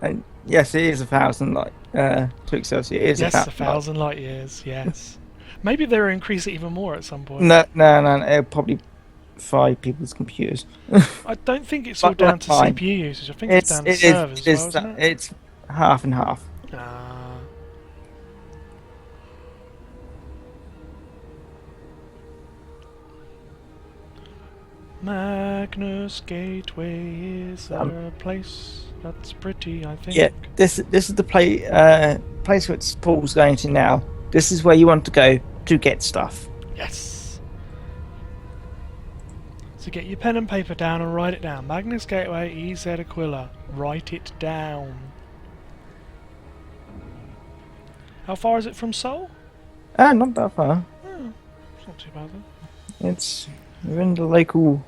And yes, it is 1,000 light. To Excelsior, it is Yes, 1,000 1,000 light years, yes. Maybe they'll increase it even more at some point. No, it'll probably fry people's computers. I don't think it's all But down to fine. CPU usage. I think it's down to It servers is, as well, isn't it? it's half and half. Ah. Magnus Gateway is a place That's pretty, I think. Yeah, this is the place which Paul's going to now. This is where you want to go to get stuff. Yes. So get your pen and paper down and write it down. Magnus Gateway, EZ Aquila. Write it down. How far is it from Seoul? Not that far. Oh, it's not too bad then. It's we're in the local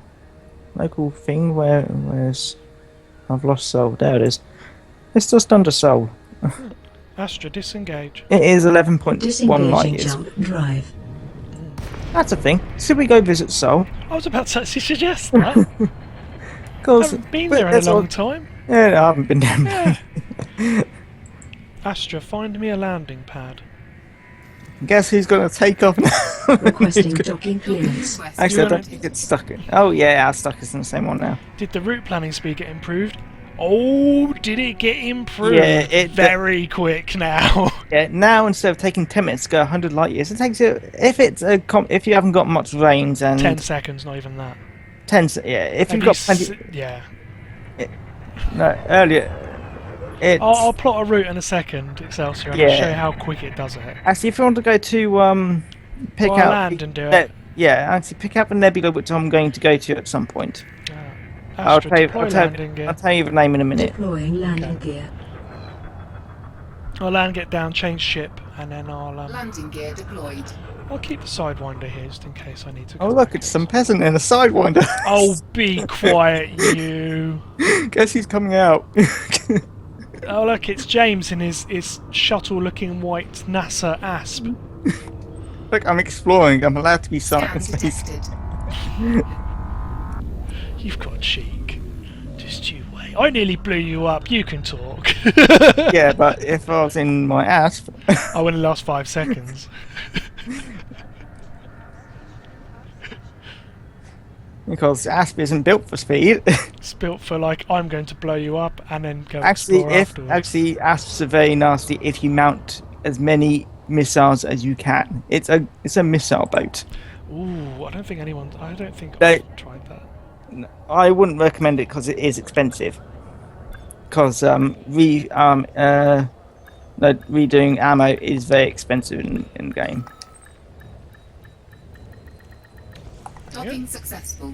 thing where's I've lost Seoul. There it is. It's just under Seoul. Astra, disengage. It is 11.1 Disengaging light years. jump drive. That's a thing. Should we go visit Seoul? I was about to actually suggest that. I Because haven't been there in a long time. Yeah, I haven't been down there. Yeah. Astra, find me a landing pad. Guess who's going to take off now? Requesting docking clearance. Request Actually, I don't granted. think it's stuck in. Oh yeah, our stuck is in the same one now. Did the route planning speed get improved? Oh, did it get improved? Yeah, it- very quick now. Yeah, now instead of taking 10 minutes to go 100 light years, it takes you if you haven't got much range and 10 seconds, not even that. 10 yeah, if you've Maybe got plenty yeah. no, earlier it's I'll plot a route in a second, Excelsior, and Yeah. I'll show you how quick it does it. actually if you want to go to pick I'll out land and do ne- it. yeah, actually pick up a nebula which I'm going to go to at some point. Astra, deploy landing gear. I'll tell you the name in a minute. Deploying landing gear. I'll land, get down, change ship, and then Landing gear deployed. I'll keep the Sidewinder here just in case I need to. Oh come look, back it's here. some peasant in a sidewinder. Oh, be quiet, you! Guess who's coming out? Oh look, it's James in his shuttle-looking white NASA Asp. Look, I'm exploring. I'm allowed to be Scan silent. Space. detected. You've got cheek. Just you wait. I nearly blew you up. You can talk. Yeah, but if I was in my asp, I only last 5 seconds. because asp isn't built for speed. It's built for like I'm going to blow you up and then go Actually, explore afterwards. asps are very nasty if you mount as many missiles as you can. It's a missile boat. Ooh, I don't think They- I've tried that. I wouldn't recommend it because it is expensive. Because redoing ammo is very expensive in the game. Docking successful.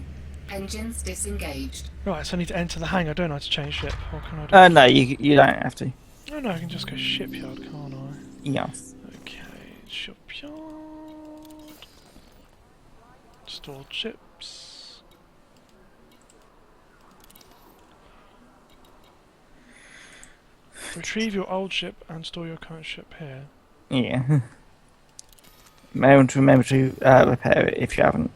Engines disengaged. Right, so I need to enter the hangar, don't I, to change ship? What can I do? No, you don't have to. Oh no, I can just go shipyard, can't I? Yeah. Okay, shipyard. Stored ships. Retrieve your old ship and store your current ship here. Yeah. May want to remember to repair it if you haven't.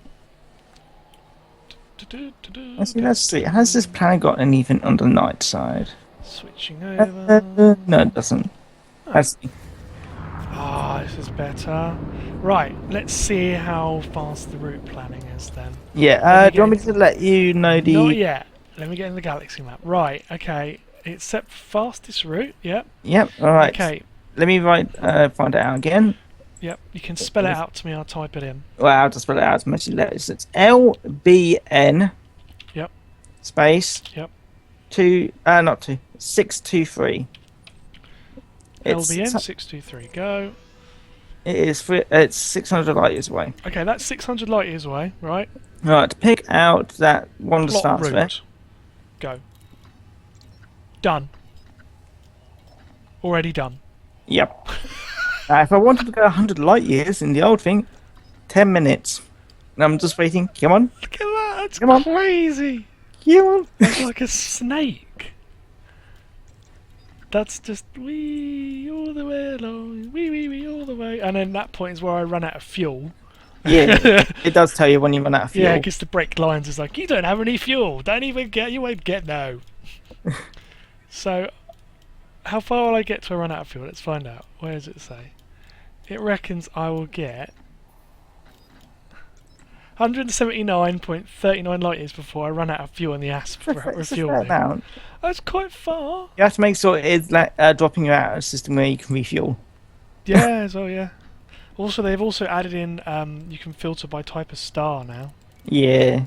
Actually, let's see. Has this planet got anything on the night side? Switching over. No, it doesn't. Has- Ah, this is better. Right, let's see how fast the route planning is then. yeah. Let me Do you want me get to let you know the? Not yet. Let me get in the galaxy map. Right, okay. It's set fastest route. Yep. Yep. All right. Okay. Let me find it out again. Yep. You can spell it out to me. I'll type it in. Well, I'll just spell it out as much as letters. It's LBN. Yep. Space. Yep. Not two. 623. LBN 623. Go. It's 600 light years away. Okay, that's 600 light years away. Right. Right, to pick out that one that Plot starts route. there. Go. Done. Already done. Yep. Now, if I wanted to go 100 light years in the old thing, 10 minutes. And I'm just waiting. Come on. Look at that. That's Come on. crazy. Come on. It's like a snake. That's just wee all the way along, wee all the way, and then that point is where I run out of fuel. Yeah, it does tell you when you run out of fuel. Yeah, because the brake lines is like, you don't have any fuel. Don't even get. You won't get no. So, how far will I get till I run out of fuel? Let's find out. Where does it say? It reckons I will get 179.39 light years before I run out of fuel in the ASP It's a fair refueling. amount. That's quite far. You have to make sure it's like, dropping you out of a system where you can refuel. Yeah, as well, yeah. Also, they've also added in you can filter by type of star now. Yeah.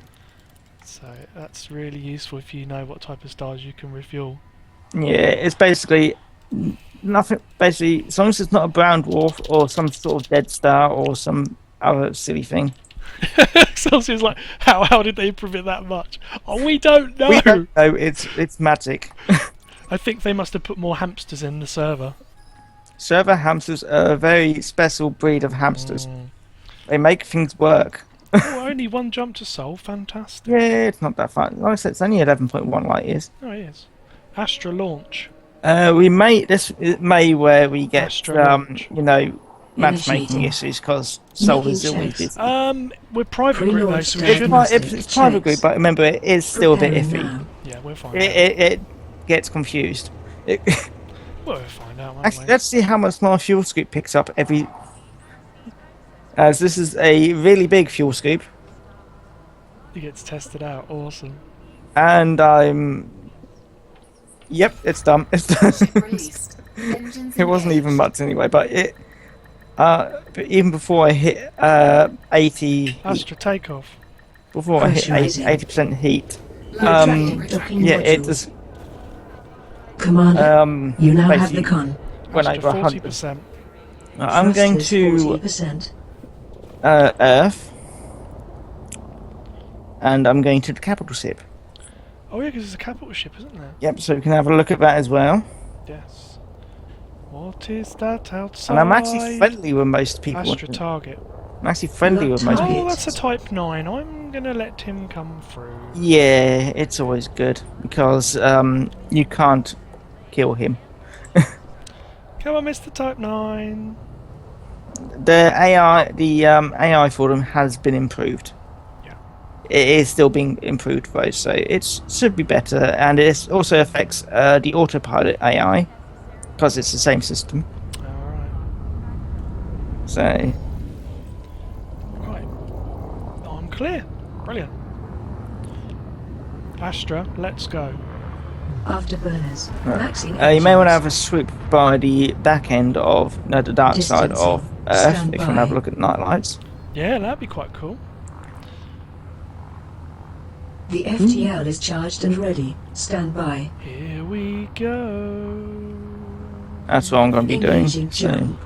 So that's really useful if you know what type of stars you can refuel. Yeah, it's basically nothing. Basically, as long as it's not a brown dwarf or some sort of dead star or some other silly thing. So it's like, how did they improve it that much? Oh, we don't know. We don't know. It's magic. I think they must have put more hamsters in the server. Server hamsters are a very special breed of hamsters. They make things work. Oh, only one jump to solve. Fantastic. Yeah, it's not that fun. Like I said, it's only 11.1 light years. Oh, it is. Astra launch. We may where we get Astra launch. matchmaking Initiating. issues because Soul is Making always checks. busy. We're private group though, Pre-launch so we It's, shouldn't. diagnostic it's private group, checks. but remember it is still a bit Preparing iffy. now. Yeah, we'll find It, out. it gets confused. We'll find out, won't Actually, we? let's see how much more fuel scoop picks up every. As this is a really big fuel scoop, It gets tested out. Awesome. and I'm. Yep, it's done. It's done. Ship released. Engines It wasn't even engaged. much anyway, but it. But even before I hit 80, heat, Astra takeoff. before I hit Pressurizing. 80% heat, Low-tracking Docking retracting. yeah, it module. just Commander, you now have the basically con. went Astra over 100. 40%. I'm going Thrusters to 40%. Earth, and I'm going to the capital ship. Oh yeah, because it's a capital ship, isn't there? Yep, so we can have a look at that as well. Yes. What is that outside? And I'm actually friendly with most people. Astra target. I'm actually friendly with most Target. people. Oh, that's a Type 9. I'm gonna let him come through. Yeah, it's always good because you can't kill him. Come on, Mr. Type 9. The AI for them has been improved. Yeah. It is still being improved though, so it should be better, and it also affects the autopilot AI because it's the same system. Alright. So Right. I'm clear. Brilliant. Astra, let's go. Afterburners. Right. Maxing you may want to have a engines. swoop by the back end of the dark side of Distancing. Earth Stand if you want to have a by. look at night lights. Yeah, that'd be quite cool. The FTL is charged and ready. Stand by. Here we go. That's what I'm going to be doing. Engaging So. jump.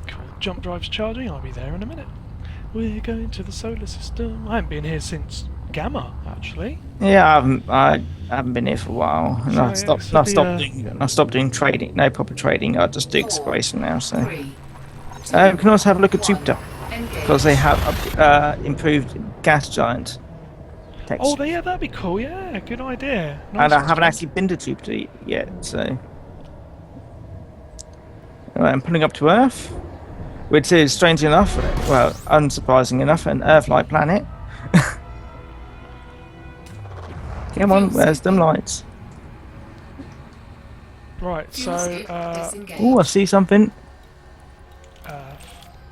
Cool. Jump drive's charging. I'll be there in a minute. We're going to the solar system. I haven't been here since Gamma, actually. Yeah, I haven't been here for a while, and So, I yeah, stopped. so I stopped doing trading. No proper trading. I just do exploration now. So 3. we can also have a look at Jupiter Engage. because they have improved gas giant text. Oh, yeah, that'd be cool. Yeah, good idea. and I Nice haven't one. actually been to Jupiter yet. So anyway, I'm pulling up to Earth, which is strange enough, well, unsurprising enough, an Earth-like planet. Come on, where's them lights? Right, so Fuel skip disengaged. Oh, I see something. uh,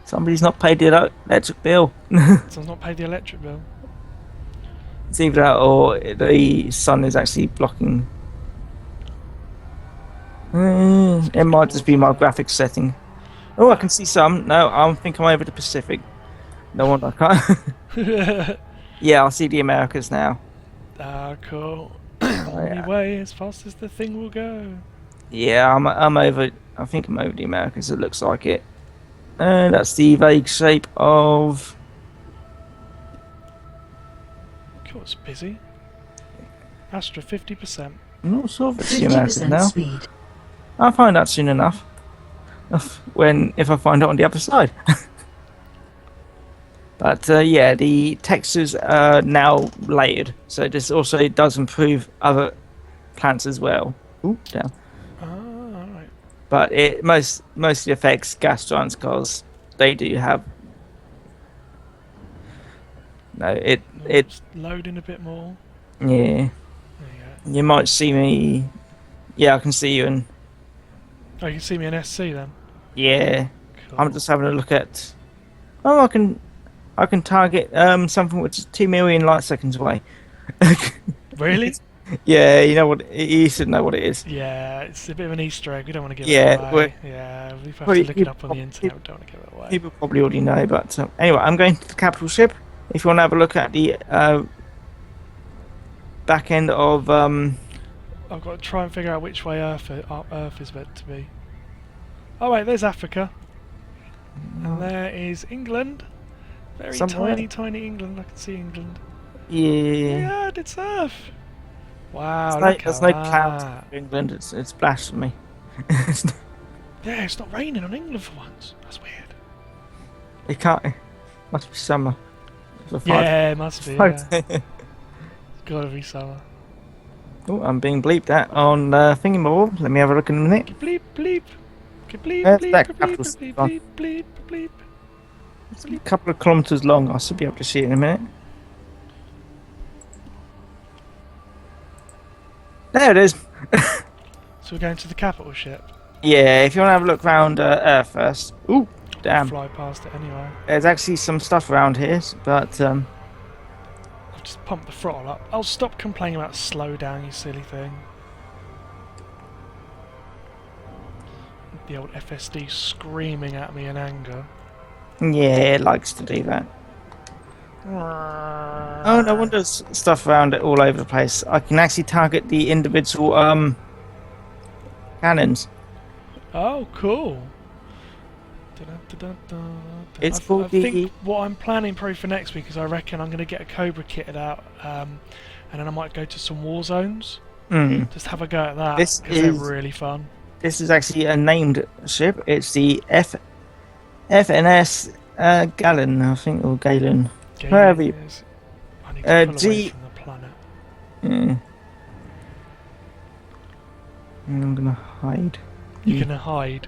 Somebody's not paid the electric bill. so I've not paid the electric bill. It's either that or the sun is actually blocking. It might just be my graphics setting. Oh, I can see some. No, I think I'm over the Pacific. No one, I can't. Yeah, I'll see the Americas now. Ah, cool. yeah. Anyway, as fast as the thing will go. Yeah, I'm over. I think I'm over the Americas. It looks like it. That's the vague shape of. Cool, it's busy. Astra 50%. I'm not sure if it's the Americas 50% now. speed. I'll find out soon enough. If I find it on the other side. But yeah, the textures are now layered, so this also does improve other plants as well. Ooh, down. Ah, alright. But it mostly affects gas giants because they do have. No, it Just loading a bit more. yeah. There you go. You might see me. Yeah, I can see you, and Oh, you can see me in SC then. yeah, Cool. I'm just having a look at. Oh, I can target something which is 2 million light seconds away. Really? Yeah, you know what? You should know what it is. Yeah, it's a bit of an Easter egg. We don't want to give Yeah, it away. Yeah, we have well, to look you- it up on the internet. We don't want to give it away. People probably already know, but anyway, I'm going to the capital ship. If you want to have a look at the back end of I've got to try and figure out which way Earth is meant to be. Oh wait, there's Africa. And there is England. Very Somewhere. tiny England. I can see England. Yeah. Yeah, it's Earth. Wow, There's no look at clouds that. in England. It's blasphemy. Yeah, it's not raining on England for once. That's weird. It can't. It must be summer. For Yeah, it must be. Yeah. It's gotta be summer. Oh, I'm being bleeped at on Thingamabobble. Let me have a look in a minute. Bleep, bleep. Bleep, There's bleep, that bleep, capital bleep, gone. bleep, bleep, bleep. It's a couple of kilometres long. I should be able to see it in a minute. There it is. So we're going to the capital ship. Yeah, if you want to have a look around Earth first. Ooh, damn. Fly past it anyway. There's actually some stuff around here, but I'll just pump the throttle up. I'll stop complaining about slow down, you silly thing. The old FSD screaming at me in anger. yeah, it likes to do that. Oh, no wonder there's stuff around it all over the place. I can actually target the individual cannons. Oh, cool. Dun-dun-dun-dun-dun. It's I called think what I'm planning probably for next week is I reckon I'm going to get a Cobra kitted out, and then I might go to some war zones. Mm. Just have a go at that This because they're is- really fun. This is actually a named ship. It's the FNS Galen, I think, or Galen. Wherever you- Gamers. I need to pull away G- from the planet. Yeah. And I'm gonna hide. You're gonna hide.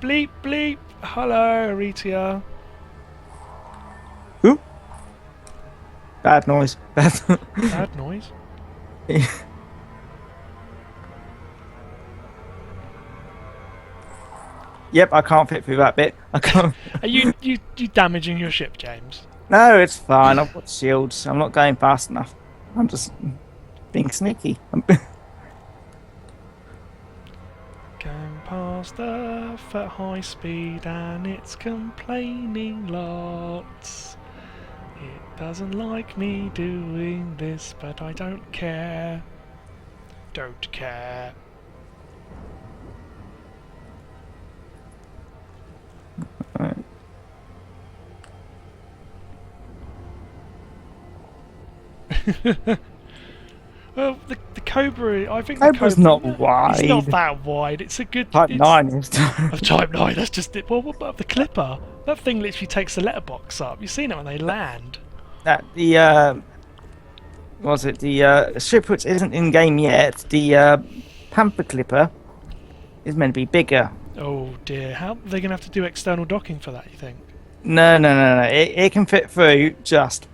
Bleep bleep. Hello, Aritia. Ooh. Bad noise. Bad noise. Yep, I can't fit through that bit. I can't. Are you damaging your ship, James? No, it's fine. I've got shields. I'm not going fast enough. I'm just being sneaky. Going past Earth at high speed and it's complaining lots. It doesn't like me doing this, but I don't care. Don't care. Right. Well, the Cobra, I think Cobra's the Cobra, not wide. It's not that wide. It's a good Type it's, 9 is. Of Type 9, that's just it. Well, what about the Clipper? That thing literally takes the letterbox up. You've seen it when they land. That the was it the ship which isn't in game yet? The Panther Clipper is meant to be bigger. Oh dear, how are they going to have to do external docking for that, you think? No. It can fit through just.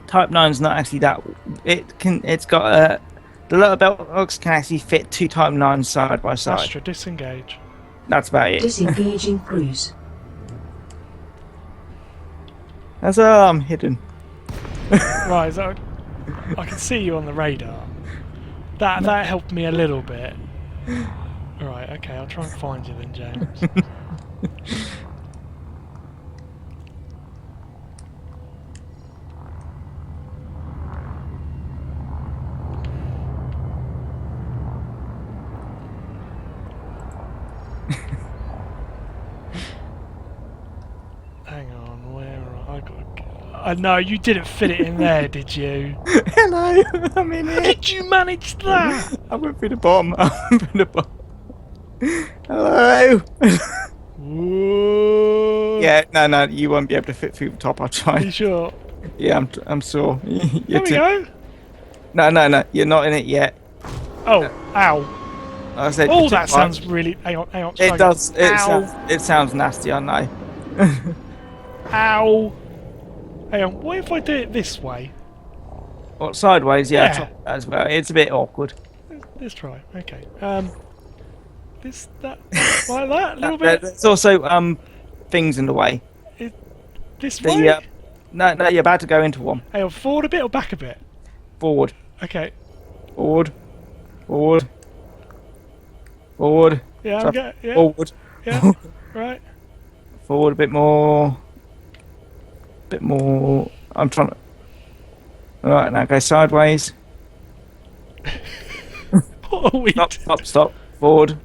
Type 9's not actually that. It can. It's got the little belt box can actually fit two Type 9s side by side. Astra, disengage. That's about it. Disengaging cruise. That's I'm hidden. Right, so I can see you on the radar. That helped me a little bit. Right, okay, I'll try and find you then, James. Hang on, where I got? No, you didn't fit it in there, did you? Hello, I'm in How here. did you manage that? I went through the bottom. I went through the bottom. Hello. Whoa. Yeah, no, you won't be able to fit through the top. I'll Are try. you sure? Yeah, I'm sure. There we go. No, you're not in it yet. Oh, ow. I said. Oh, you're that too far. sounds really. Hang on, try It again. does. Ow. It sounds nasty. I know. Ow. Hang on, what if I do it this way? Well, sideways, yeah, Yeah. try that as well. It's a bit awkward. Let's try. Okay. That, like that, a little bit. There's also things in the way. This The way. no, you're about to go into one. Hang on, forward a bit or back a bit? Forward, Okay. forward. Yeah, So, I'm getting. Yeah, Forward, yeah. Right. forward a bit more. I'm trying to. Right, now go sideways. What are we Stop, doing? stop, stop. Forward.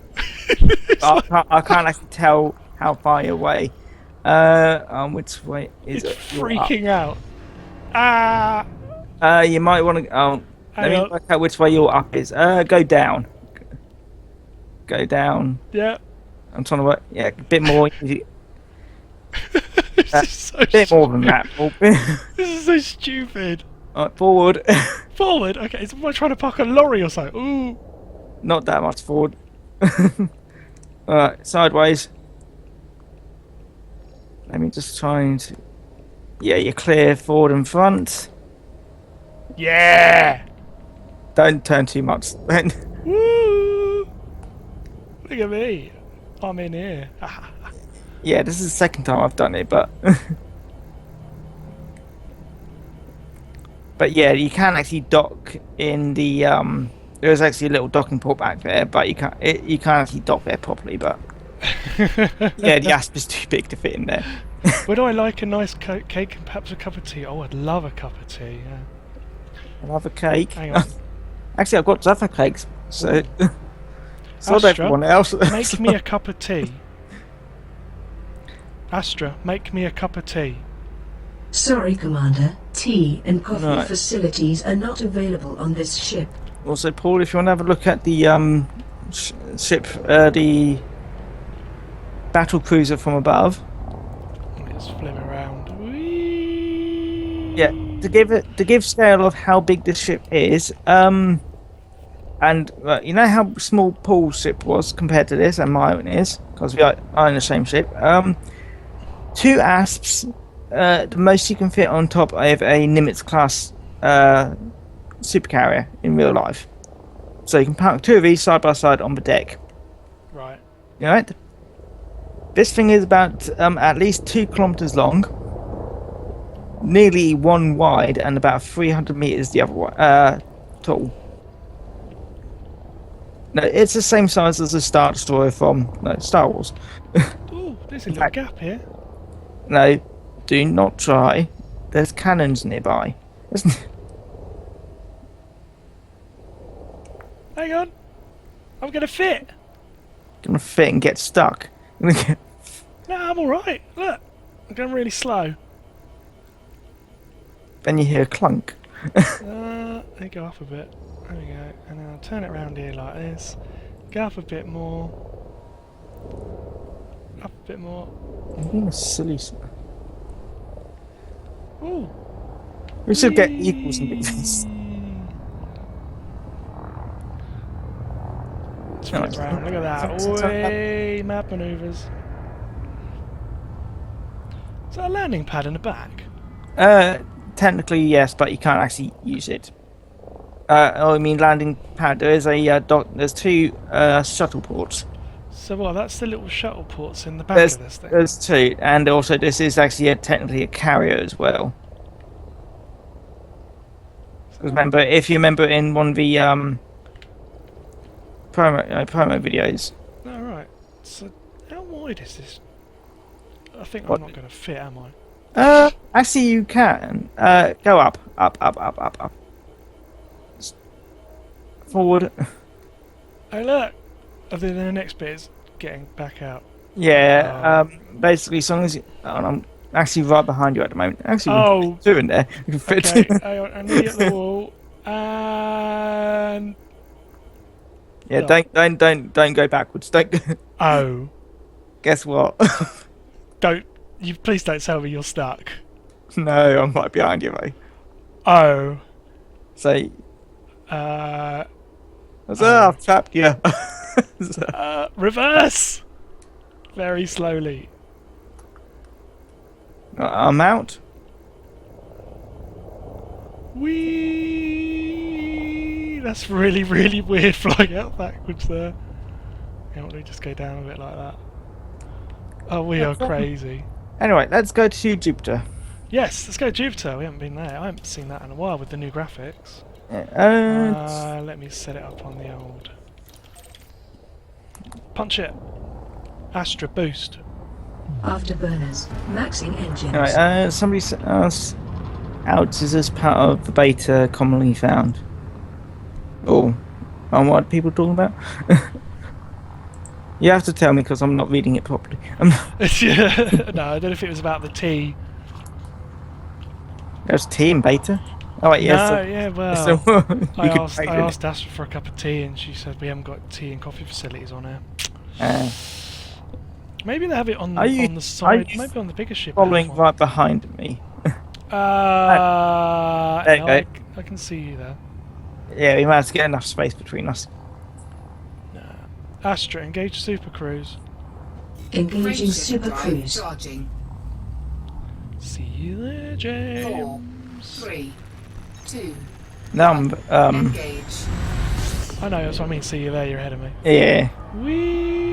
It's like- I can't actually tell how far you're away. Which way is it's it? You're up. freaking out. Ah! You might want to. Let Hang me on. work out which way your up is. Go down. Go down. Yeah. I'm trying to work. Yeah, a bit more. This is so bit more than that. This is so stupid. Alright, forward. Forward? Okay, is I trying to park a lorry or something? Ooh. Not that much forward. Alright, sideways. Let me just try and. Yeah, you're clear forward and front. Yeah! Don't turn too much. Woo! Look at me. I'm in here. Yeah, this is the second time I've done it, but. But yeah, you can actually dock in the. There's actually a little docking port back there, but you can't actually dock there properly. But yeah, the asp is too big to fit in there. Would I like a nice cake and perhaps a cup of tea? Oh, I'd love a cup of tea. Yeah. Another cake. Hang on. Actually, I've got Jaffa cakes, so. So Astra, everyone else. Make me a cup of tea. Astra, make me a cup of tea. Sorry, Commander. Tea and coffee Right. facilities are not available on this ship. Also, Paul, if you want to have a look at the ship, the battle cruiser from above. Let's flip around. Whee! Yeah, to give scale of how big this ship is. And you know how small Paul's ship was compared to this, and my own is, because we are in the same ship. 2 asps, the most you can fit on top of a Nimitz class supercarrier in real life. So you can park 2 of these side by side on the deck. Right. Alright? This thing is about at least 2 kilometers long, nearly 1 wide, and about 300 meters the other way tall. No, it's the same size as the Star Destroyer from Star Wars. Ooh, there's a little gap here. No, do not try. There's cannons nearby. Hang on. I'm gonna fit. Gonna fit and get stuck. No, I'm alright. Look. I'm going really slow. Then you hear a clunk. Let me go up a bit. There we go. And then I'll turn it around here like this. Go up a bit more. Up a bit more. I'm being a silly. Ooh. We should get equals and things. Let's flip around. Look at that. Way mad manoeuvres. Is that a landing pad in the back? Technically yes, but you can't actually use it. I mean landing pad. There is a There's 2 shuttle ports. So what? That's the little shuttle ports in the back of this thing. There's 2, and also this is actually technically a carrier as well. Remember, if you remember in one of the promo videos. Oh, right. So how wide is this? I think What? I'm not going to fit, am I? Actually you can. Go up. Forward. Oh look! And then the next bit is getting back out. Yeah, basically as long as you... Oh, I'm actually right behind you at the moment. Actually, Oh. 2 in there. You can fit Okay, 2. hang on, I need at the wall. And... Yeah, don't go backwards. Don't go... Oh. Guess what? Please don't tell me you're stuck. No, I'm right behind you, mate. Oh. So... Uh... I've trapped you. Reverse! Very slowly. I'm out. Whee! That's really, really weird flying out backwards there. Hang on, let me just go down a bit like that. Oh, we are crazy. Anyway, let's go to Jupiter. Yes, let's go to Jupiter. We haven't been there. I haven't seen that in a while with the new graphics. Let me set it up on the old. Punch it. Astra boost. Afterburners. Maxing engines. Anyway, somebody Out is as part of the beta commonly found. Oh, and what are people talking about? You have to tell me because I'm not reading it properly. No, I don't know if it was about the tea. There's tea in beta. Oh wait, yes. No, yeah, well, So, I you can asked trade I in it. asked Astra for a cup of tea, and she said we haven't got tea and coffee facilities on here. Maybe they have it on Are you- on the side. you Maybe on the bigger ship. they have Following one. right behind me. There you no, go. I can see you there. Yeah, we managed to get enough space between us. Astra, engage Super Cruise. Engaging Frameshift Super drive Cruise. charging. See you there, 4, James. 3, 2, Now I'm engage. I know, that's what I mean. See you there. You're ahead of me. yeah. Wee.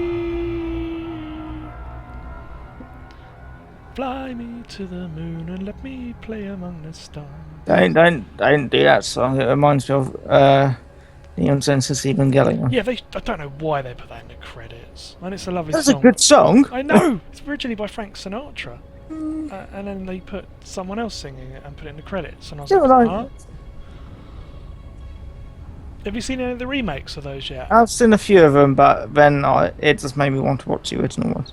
Fly me to the moon and let me play among the stars. Don't do that song. It reminds me of Neon Genesis Evangelion. Yeah, I don't know why they put that in the credits. And it's a lovely That's a song. good song. I know! It's originally by Frank Sinatra. And then they put someone else singing it and put it in the credits. And I was Yeah, like, well, huh? Have you seen any of the remakes of those yet? I've seen a few of them, but then it just made me want to watch the original ones.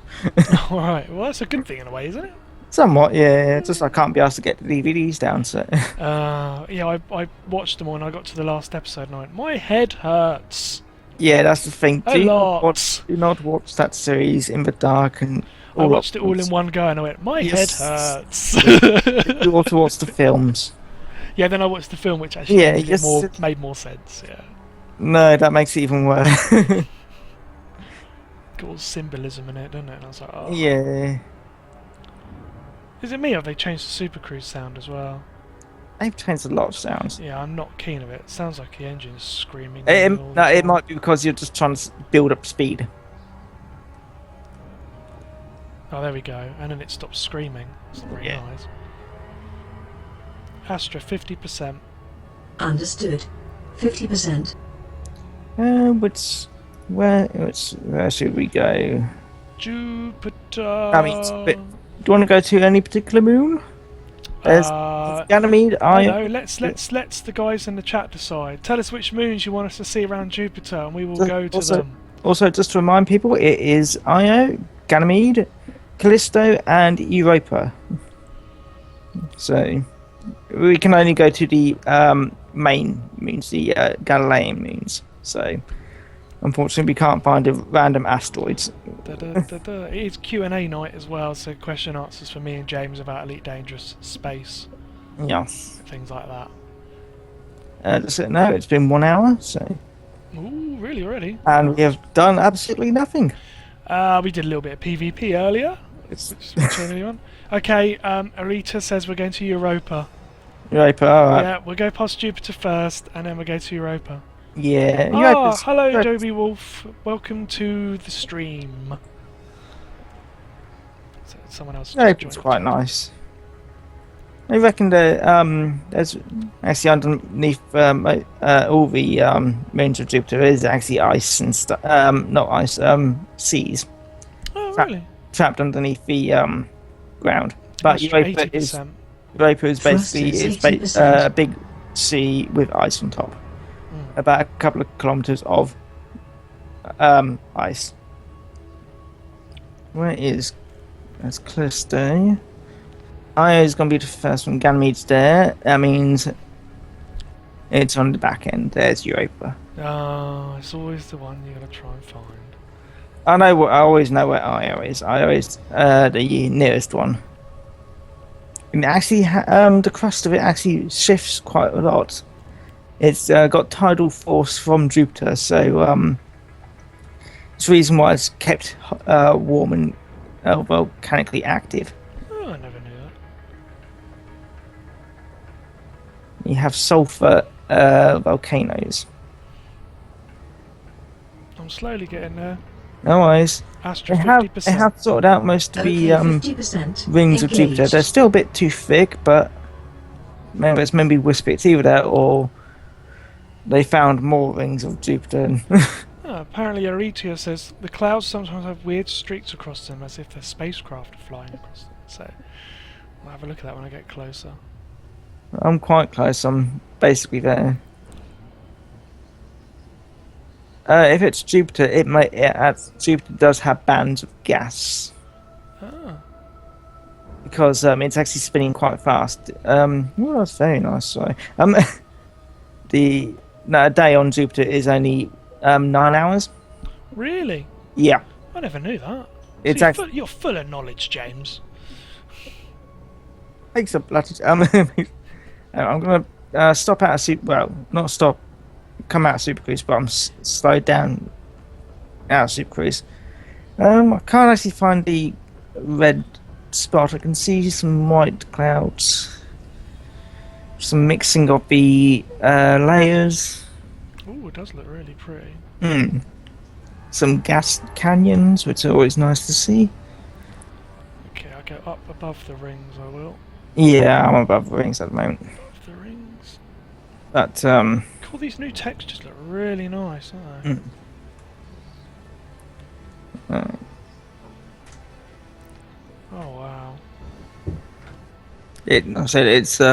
Alright, well that's a good thing in a way, isn't it? Somewhat, yeah. Just I can't be asked to get the DVDs down, so. Yeah, I watched them all and I got to the last episode and I went, my head hurts. Yeah, that's the thing. A lot. Do not watch that series in the dark and. I watched it all in one go and I went, my Yes. head hurts. You ought to watch the films. Yeah, then I watched the film, which actually Yeah, made, yes, made more sense. Yeah, No, that makes it even worse. got all symbolism in it, doesn't it? And I was like, oh. Yeah. Is it me or have they changed the Super Cruise sound as well? They've changed a lot of sounds. Yeah, I'm not keen of it. It sounds like the engine's screaming. It, all the no, it time. might be because you're just trying to build up speed. Oh, there we go. And then it stops screaming. It's not very Yeah. nice. Astra, 50%. Understood. 50%. Where should we go? Jupiter. I mean, do you want to go to any particular moon? There's Ganymede, I Io. know. Let's the guys in the chat decide. Tell us which moons you want us to see around Jupiter, and we will go to them. Also, just to remind people, it is Io, Ganymede, Callisto, and Europa. So we can only go to the main moons, the Galilean moons. So unfortunately, we can't find the random asteroids. It is Q&A night as well, so question answers for me and James about Elite Dangerous, space, Yeah. things like that. Just so you know, it's been 1 hour, so Ooh, really, already? and we have done absolutely nothing. We did a little bit of PvP earlier. It's Which anyone? Okay, Arita says we're going to Europa. Europa, alright. Yeah, we'll go past Jupiter first, and then we'll go to Europa. Yeah. Ah, Europa's- hello, Adobe Wolf. Welcome to the stream. So someone else. just Europa's joined. quite nice. I reckon there's actually underneath all the moons of Jupiter is actually ice and stuff. Not ice, seas Oh, Crap. really? trapped underneath the ground. But Astra, Europa is 80%. Thrust basically is a 80%. big sea with ice on top. Mm. About a couple of kilometers of ice. Where is that's Callisto? Io is going to be the first one. Ganymede's there. That means it's on the back end. There's Europa. Oh, it's always the one you gotta try and find. I always know where Io is. Io is the nearest one. And actually, the crust of it actually shifts quite a lot. It's got tidal force from Jupiter, so it's the reason why it's kept warm and volcanically active. Oh, I never knew that. You have sulfur volcanoes. I'm slowly getting there. No worries. Astra, They 50%. have sorted out most of the Okay, 50%. rings of Jupiter. Engaged. They're still a bit too thick, but maybe Wispy. It's either that or they found more rings of Jupiter. Oh, apparently Aritia says the clouds sometimes have weird streaks across them as if their spacecraft are flying across them. So I'll have a look at that when I get closer. I'm quite close. I'm basically there. If it's Jupiter, Jupiter does have bands of gas Oh, because it's actually spinning quite fast. Well, that's very nice. Sorry. The no, a day on Jupiter is only 9 hours. really? Yeah, I never knew that. it's So actually you're full of knowledge, James. takes a bloody. I'm gonna stop out of super. Well, not stop. Come out of Super Cruise, but I'm slowed down out of Super Cruise. I can't actually find the red spot. I can see some white clouds, some mixing of the layers. Ooh, it does look really pretty. Some gas canyons, which are always nice to see. Okay, I'll go up above the rings, I will. Yeah, I'm above the rings at the moment. Above the rings. But All these new textures look really nice, aren't they? uh, Oh wow. I said it's I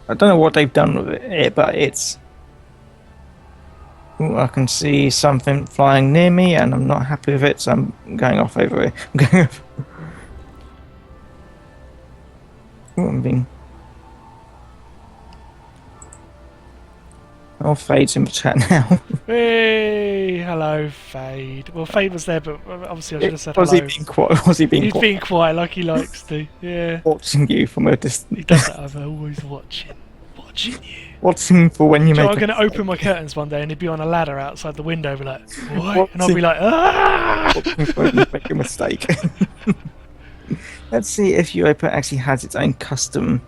don't know what they've done with it, but it's. Ooh, I can see something flying near me, and I'm not happy with it, so I'm going off over here. I'm going off. Ooh, I'm being. I'll fade in the chat now. Hey, hello, Fade. Well, Fade was there, but obviously I should have said Was he hello. being quiet? Was he being He's quiet? being quiet like he likes to. Yeah. Watching you from a He distance. does that. I'm always watching you. Watching for when you So make. I'm going to open my curtains one day and he'd be on a ladder outside the window, be like, what? And I'll be like, ah! When you make a mistake. Let's see if Europa actually has its own custom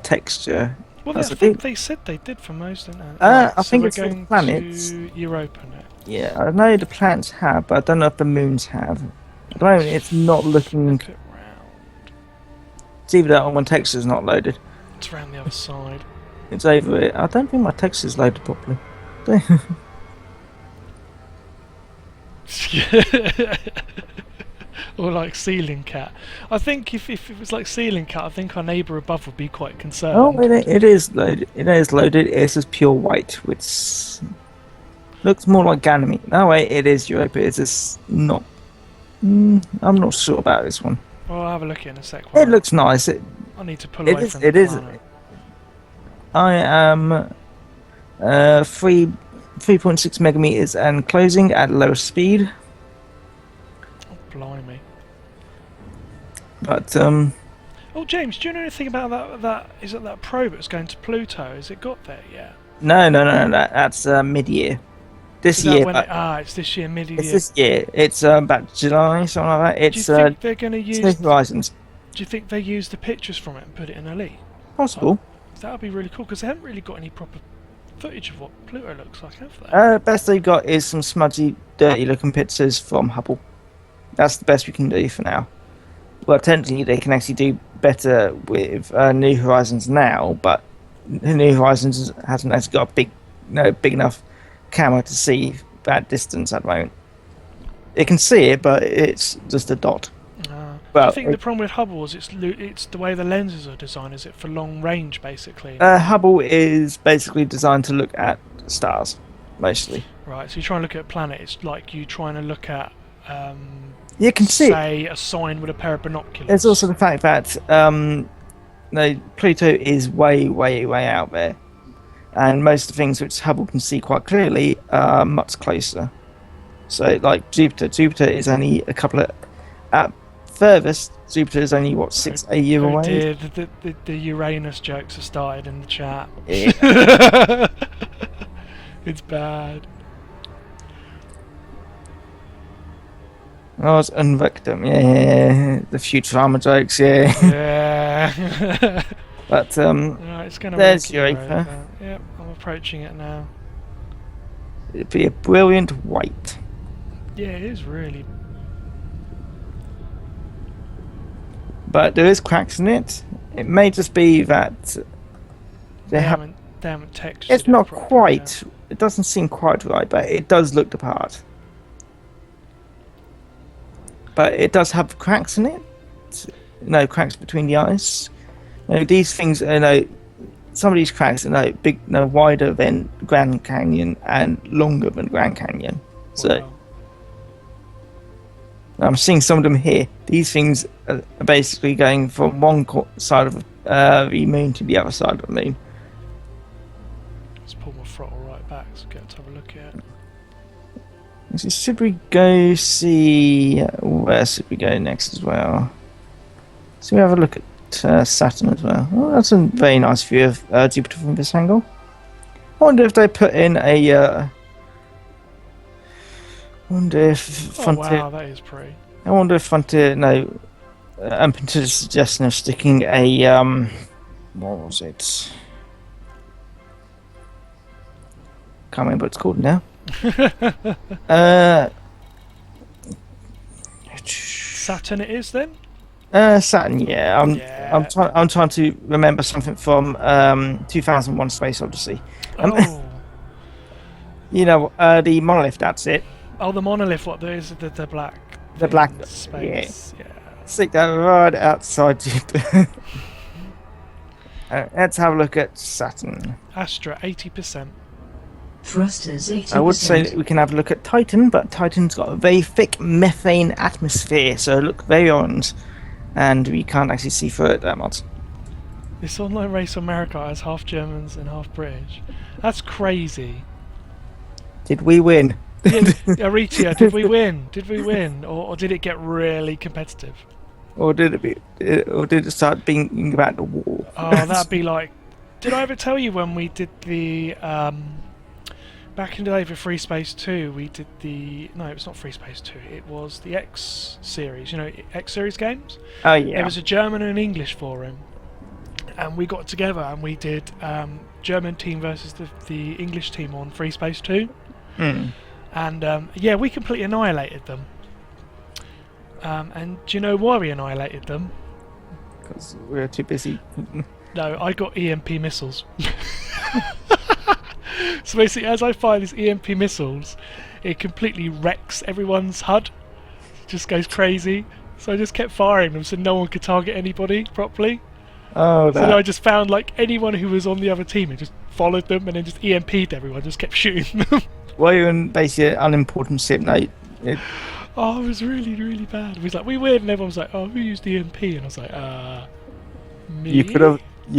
texture. Well, That's I a think big- they said they did for most, didn't they? I think we're it's for the going planets. to Europa now. Yeah, I know the planets have, but I don't know if the moons have. At the moment, it's not looking. Look at round. It's either that or my texture's not loaded. It's around the other side. It's over it. I don't think my texture's loaded properly. Or like Ceiling Cat. I think if it was like Ceiling Cat, I think our neighbour above would be quite concerned. Oh, it is loaded. It is loaded. It's just pure white, which looks more like Ganymede. No, wait, it is Europa. It's just not. I'm not sure about this one. Well, I'll have a look at it in a sec. It looks nice. I need to pull it away is- from it the is- planet. I am 3.6 megameters and closing at lower speed. Oh, blimey. But Oh, James, do you know anything about is it that probe that's going to Pluto? Has it got there yet? no, that's mid-year. This Is that year, when but it's this year, mid-year. it's this year. It's about July, something like that. Do you It's think they're going to New use? Horizons. Do you think they use the pictures from it and put it in Elite? Possible. That would be really cool because they haven't really got any proper footage of what Pluto looks like, have they? Best they've got is some smudgy, dirty-looking pictures from Hubble. That's the best we can do for now. Well, technically, they can actually do better with New Horizons now, but New Horizons hasn't actually got a big enough camera to see that distance at the moment. It can see it, but it's just a dot. I think the problem with Hubble is it's the way the lenses are designed. Is it for long range, basically? Hubble is basically designed to look at stars, mostly. Right. So you try and look at a planet. It's like you trying to look at, You can see. say, a sign with a pair of binoculars. There's also the fact that Pluto is way, way, way out there, and most of the things which Hubble can see quite clearly are much closer. So, like Jupiter is only a couple of at furthest. Jupiter is only what 6-8 years Oh away. dear, the Uranus jokes have started in the chat. Yeah. It's bad. Oh, it's Unvictum, yeah, the Futurama jokes, yeah. Yeah. But Right, it's going to there's Europa. Yep, I'm approaching it now. It'd be a brilliant white. Yeah, it is really. But there is cracks in it. It may just be that They have. haven't textured It's it not properly quite. It doesn't seem quite right, but it does look the part. But it does have cracks in it. No cracks between the eyes. these things, some of these cracks are big, wider than Grand Canyon and longer than Grand Canyon. So Wow. I'm seeing some of them here. These things are basically going from one side of the moon to the other side of the moon. Let's pull my throttle right back so get to have a look at it. So should we go see where should we go next as well? So we have a look at Saturn as well. Oh, that's a very nice view of Jupiter from this angle. I wonder if they put in a. Wonder if Oh Frontier. wow, that is pretty. I wonder if Frontier. No, open to the suggestion of sticking a what was it? Can't remember what it's called now. Saturn it is then? Saturn. Yeah, I'm trying to remember something from 2001: Space Odyssey. Oh. The monolith. That's it. Oh, the monolith, what there is the black The thing black. in space. Yeah. Stick that right outside Jupiter. Let's have a look at Saturn. Astra 80%. Thrusters 80%. I would say that we can have a look at Titan, but Titan's got a very thick methane atmosphere, so it looks very orange, and we can't actually see through it that much. This online race on America has half Germans and half British. That's crazy. Did we win? Aritia, did we win? Did we win? Or did it get really competitive? Or did it start being about the war? Oh, that'd be like... Did I ever tell you when we did the... back in the day for Free Space 2, we did the... No, it was not Free Space 2. It was the X series. X series games? Oh yeah. There was a German and English forum. And we got together and we did German team versus the English team on Free Space 2. Mm. And yeah, we completely annihilated them. And do you know why we annihilated them? Because we were too busy. No, I got EMP missiles. So basically, as I fire these EMP missiles, it completely wrecks everyone's HUD. It just goes crazy. So I just kept firing them so no one could target anybody properly. Oh, So then I just found like anyone who was on the other team and just followed them and then just EMP'd everyone, just kept shooting them. Were you in basically an unimportant ship, mate? Oh, it was really, really bad. It was like, we weird, and everyone was like, oh, who used EMP? And I was like, me? You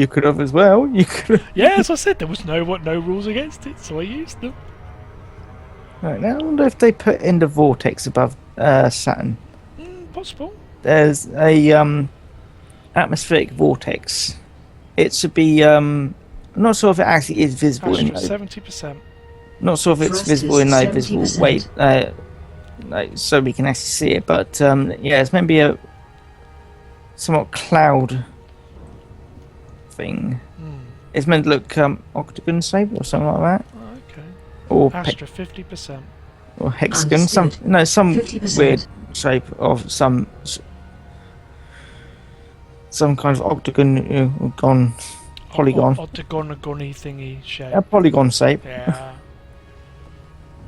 could have as well. You could have. Yeah, as I said, there was no rules against it, so I used them. Right, now I wonder if they put in the vortex above Saturn. Possible. There's a atmospheric vortex. It should be I'm not sure if it actually is visible in Astra no, 70%. not sure if it's Thrusters visible in no visible 70%. way, so we can actually see it. But yeah, it's maybe a somewhat cloud thing. It's meant to look octagon shaped or something like that, Oh, okay. or Astra 50%. or hexagon, Understood. some 50%. weird shape of some kind of octagon gone polygon, Octagon-agony thingy shape. a polygon shape. Yeah.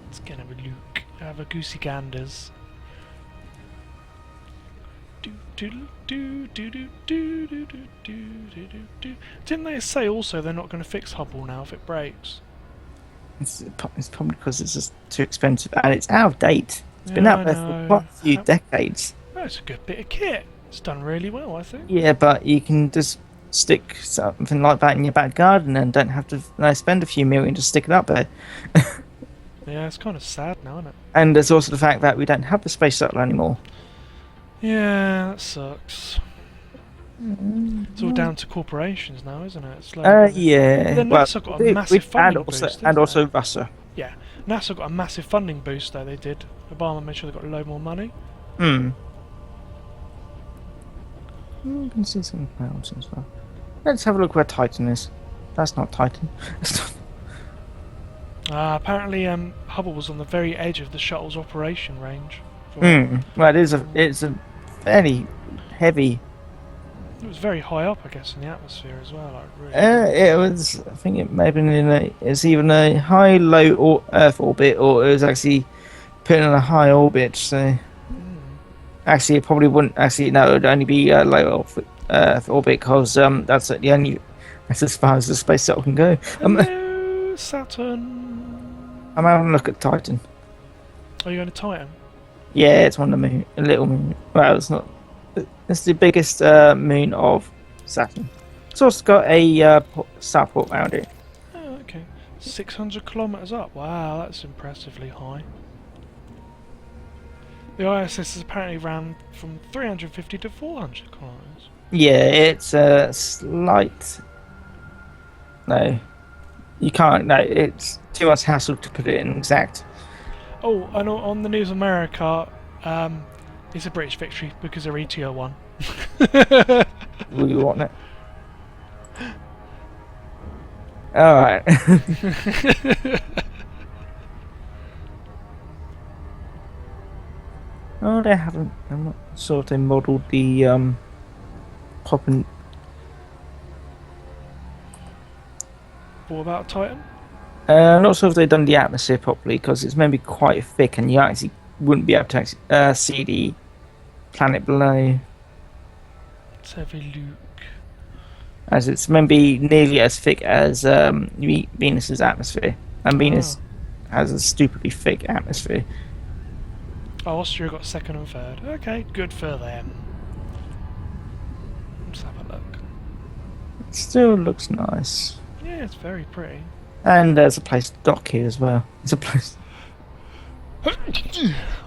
Let's get have a look. Have a goosey ganders. Didn't they say also they're not going to fix Hubble now if it breaks? It's probably because it's just too expensive and it's out of date. It's been Yeah, out I there for know. quite a few decades. That's a good bit of kit. It's done really well, I think. Yeah, but you can just stick something like that in your back garden and don't have to spend a few million to stick it up there. Yeah, it's kind of sad now, isn't it? And there's also the fact that we don't have the space shuttle anymore. Yeah, that sucks. It's all down to corporations now, isn't it? It's like, Yeah. But then well, NASA got a massive and funding also boost, and didn't also they? Russia. Yeah, NASA got a massive funding boost though. They did. Obama made sure they got a load more money. Hmm. You can see some clouds as well. Let's have a look where Titan is. That's not Titan. That's not... Apparently, Hubble was on the very edge of the shuttle's operation range. Well, it's a fairly heavy. It was very high up, I guess, in the atmosphere as well. Like really. It was. I think it may have been it's either a high, low, or Earth orbit, or it was actually put in a high orbit. So actually, it probably wouldn't. Actually, no, it would only be low orbit. Earth orbit because that's as far as the space shuttle can go. Hello, Saturn. I'm having a look at Titan. Are you going to Titan? Yeah, it's one of the moon, a little moon. Well, it's not. It's the biggest moon of Saturn. It's also got a starport around it. Oh, okay. 600 kilometers up. Wow, that's impressively high. The ISS is apparently ran from 350 to 400 kilometers. Yeah, it's a slight. No, you can't. No, it's too much hassle to put it in exact. Oh, and on the News America, it's a British victory because their ETO won. We want it. All right. Oh, they haven't. I'm not sure if they modelled the popping. What about Titan? I'm not sure if they've done the atmosphere properly because it's maybe quite thick, and you actually wouldn't be able to actually, see the planet below, Let's have a look. as it's maybe nearly as thick as Venus's atmosphere, and Venus has a stupidly thick atmosphere. Oh, Austria got second and third. Okay, good for them. Let's have a look. It still looks nice, Yeah, it's very pretty. and there's a place to dock here as well. It's a place. Oh,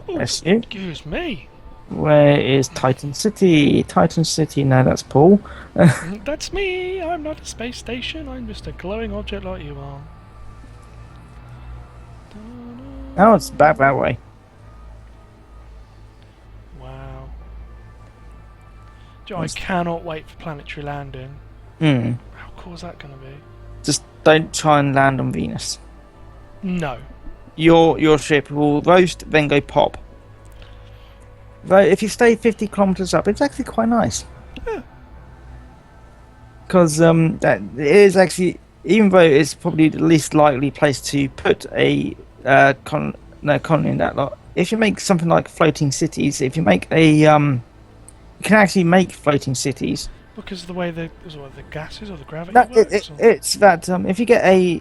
Yes, you. excuse me. Where is Titan City? Titan City. No, that's Paul. That's me. I'm not a space station. I'm just a glowing object like you are. Oh, it's back that way. Wow. I cannot wait for planetary landing. Hmm. How cool is that going to be? Just don't try and land on Venus. No. Your ship will roast, then go pop. Though if you stay 50 kilometers up, it's actually quite nice. Yeah. Because that it is actually, even though it's probably the least likely place to put a colony in that lot. If you make something like floating cities, if you make a you can actually make floating cities. Because of the way the gases or the gravity No, works? Or? it's that if you get a